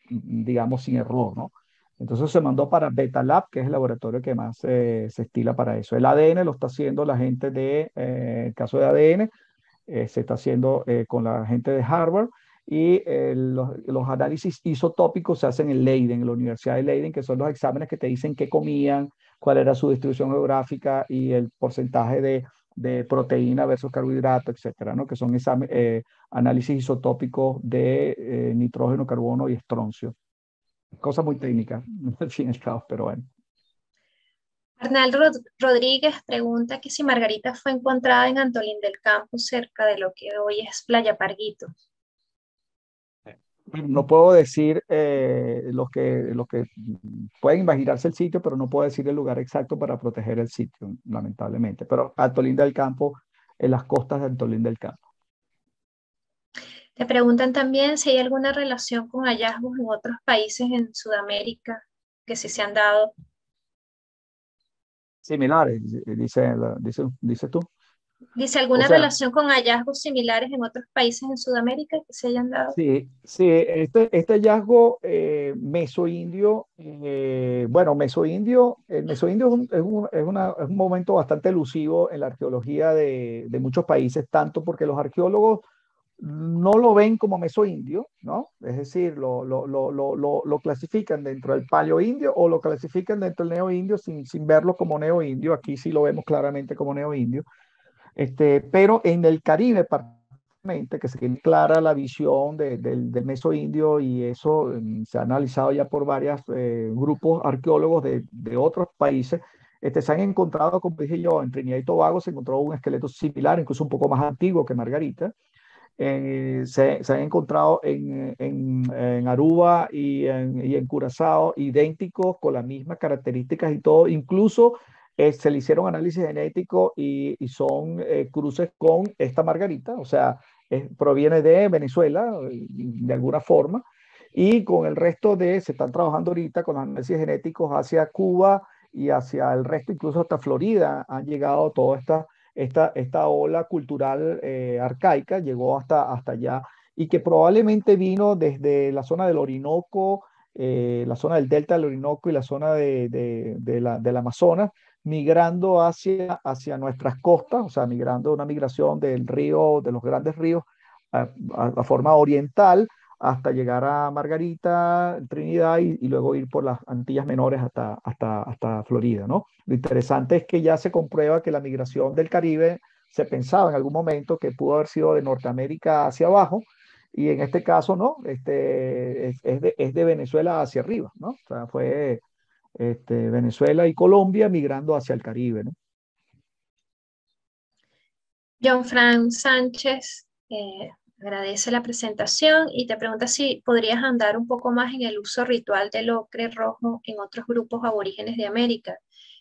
C: digamos, sin error, ¿no? Entonces se mandó para Beta Lab, que es el laboratorio que más se estila para eso. El ADN lo está haciendo la gente el caso de ADN, se está haciendo con la gente de Harvard, y los análisis isotópicos se hacen en Leiden, en la Universidad de Leiden, que son los exámenes que te dicen qué comían, cuál era su distribución geográfica y el porcentaje de proteína versus carbohidrato, etcétera, ¿no? Que son análisis isotópicos de nitrógeno, carbono y estroncio. Cosa muy técnica, al fin y al cabo, pero bueno.
A: Arnaldo Rodríguez pregunta que si Margarita fue encontrada en Antolín del Campo, cerca de lo que hoy es Playa Parguito.
C: No puedo decir los que pueden imaginarse el sitio, pero no puedo decir el lugar exacto para proteger el sitio, lamentablemente. Pero Antolín del Campo, en las costas de Antolín del Campo.
A: Te preguntan también si hay alguna relación con hallazgos en otros países en Sudamérica que sí se han dado.
C: Similares, dice tú.
A: Dice,
C: O
A: ¿alguna
C: sea,
A: relación con hallazgos similares en otros países en Sudamérica que se hayan dado?
C: sí, sí, este hallazgo mesoindio, bueno, el mesoindio es un momento bastante elusivo en la arqueología de muchos países, tanto porque los arqueólogos no lo ven como mesoindio, ¿no? Es decir, lo clasifican dentro del paleoindio o lo clasifican dentro del neoindio sin verlo como neoindio. Aquí sí lo vemos claramente como neoindio. Pero en el Caribe, particularmente, que se tiene clara la visión del mesoindio, y eso se ha analizado ya por varios grupos arqueólogos de otros países. Se han encontrado, como dije yo, en Trinidad y Tobago se encontró un esqueleto similar, incluso un poco más antiguo que Margarita. Se han encontrado en Aruba y en Curazao idénticos, con las mismas características y todo. Incluso se le hicieron análisis genético y son cruces con esta Margarita, o sea, proviene de Venezuela de alguna forma, y con el resto se están trabajando ahorita con los análisis genéticos hacia Cuba y hacia el resto, incluso hasta Florida han llegado toda esta ola cultural arcaica, llegó hasta allá, y que probablemente vino desde la zona del Orinoco, la zona del delta del Orinoco y la zona del Amazonas, migrando hacia nuestras costas, o sea, una migración del río, de los grandes ríos, a forma oriental, hasta llegar a Margarita, Trinidad, y luego ir por las Antillas Menores hasta Florida, ¿no? Lo interesante es que ya se comprueba que la migración del Caribe se pensaba en algún momento que pudo haber sido de Norteamérica hacia abajo, y en este caso no, es de Venezuela hacia arriba, ¿no? O sea, fue Venezuela y Colombia migrando hacia el Caribe, ¿no?
A: John Frank Sánchez agradece la presentación y te pregunta si podrías andar un poco más en el uso ritual del ocre rojo en otros grupos aborígenes de América.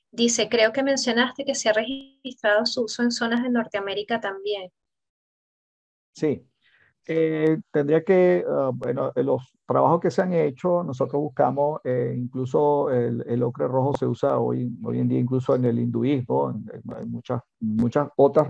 A: Dice, creo que mencionaste que se ha registrado su uso en zonas de Norteamérica también.
C: Sí, Tendría que, bueno, los trabajos que se han hecho, nosotros buscamos, incluso el ocre rojo se usa hoy en día incluso en el hinduismo, en muchas otras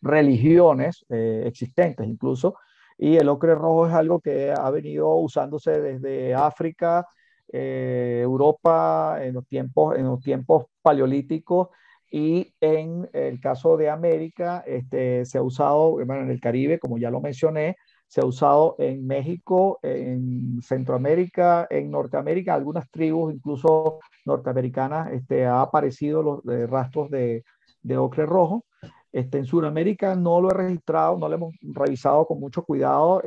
C: religiones existentes incluso, y el ocre rojo es algo que ha venido usándose desde África, Europa, en los tiempos paleolíticos, y en el caso de América, se ha usado, bueno, en el Caribe, como ya lo mencioné, se ha usado en México, en Centroamérica, en Norteamérica, algunas tribus, incluso norteamericanas, ha aparecido los rastros de ocre rojo. En Sudamérica no lo he registrado, no lo hemos revisado con mucho cuidado,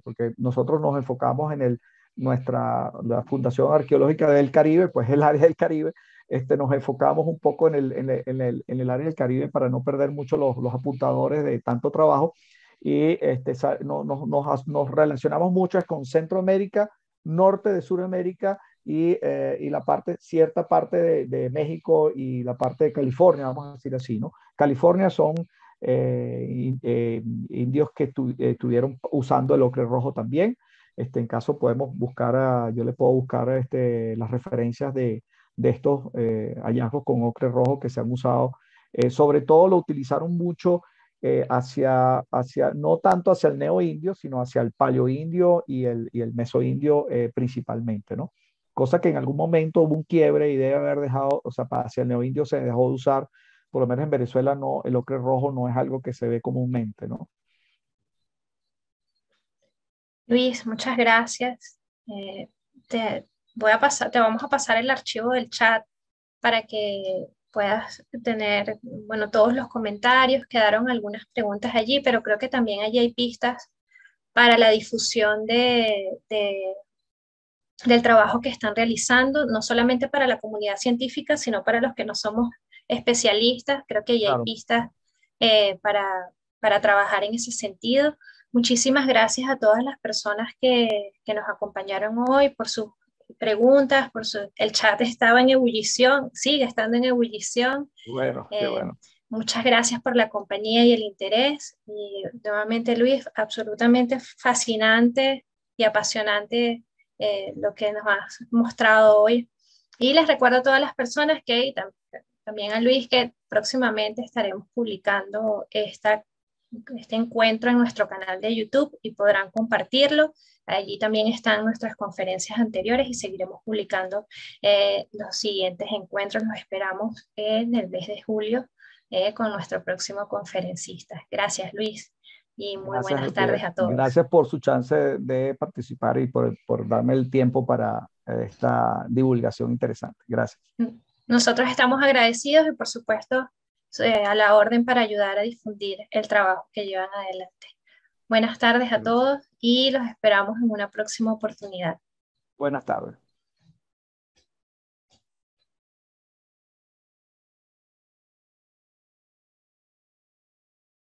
C: porque nosotros nos enfocamos en la Fundación Arqueológica del Caribe, pues el área del Caribe. Nos enfocamos un poco en el área del Caribe para no perder mucho los apuntadores de tanto trabajo, y nos relacionamos mucho con Centroamérica, norte de Sudamérica, y cierta parte de México y la parte de California, vamos a decir así, ¿no? California son indios que estuvieron usando el ocre rojo también. En caso podemos buscar, yo le puedo buscar las referencias de estos hallazgos con ocre rojo que se han usado. Sobre todo lo utilizaron mucho no tanto hacia el neoindio, sino hacia el paleoindio y el mesoindio principalmente, ¿no? Cosa que en algún momento hubo un quiebre y debe haber dejado, o sea, hacia el neoindio se dejó de usar, por lo menos en Venezuela no, el ocre rojo no es algo que se ve comúnmente, ¿no?
A: Luis, muchas gracias. Te te vamos a pasar el archivo del chat para que puedas tener, bueno, todos los comentarios. Quedaron algunas preguntas allí, pero creo que también allí hay pistas para la difusión del trabajo que están realizando, no solamente para la comunidad científica, sino para los que no somos especialistas. Creo que allí hay
C: Claro.
A: pistas para trabajar en ese sentido. Muchísimas gracias a todas las personas que nos acompañaron hoy por sus preguntas, el chat estaba en ebullición, sigue estando en ebullición.
C: Bueno, qué
A: Eh,
C: bueno.
A: Muchas gracias por la compañía y el interés. Y nuevamente, Luis, absolutamente fascinante y apasionante lo que nos has mostrado hoy. Y les recuerdo a todas las personas también a Luis, que próximamente estaremos publicando este encuentro en nuestro canal de YouTube y podrán compartirlo. Allí también están nuestras conferencias anteriores y seguiremos publicando los siguientes encuentros. Los esperamos en el mes de julio con nuestro próximo conferencista. Gracias, Luis, y muy
C: Gracias a
A: buenas
C: usted.
A: tardes a todos.
C: Gracias por su chance de participar y por darme el tiempo para esta divulgación interesante. Gracias.
A: Nosotros estamos agradecidos y, por supuesto, a la orden para ayudar a difundir el trabajo que llevan adelante. Buenas tardes a
C: Gracias.
A: todos y los esperamos en una próxima oportunidad.
C: Buenas tardes.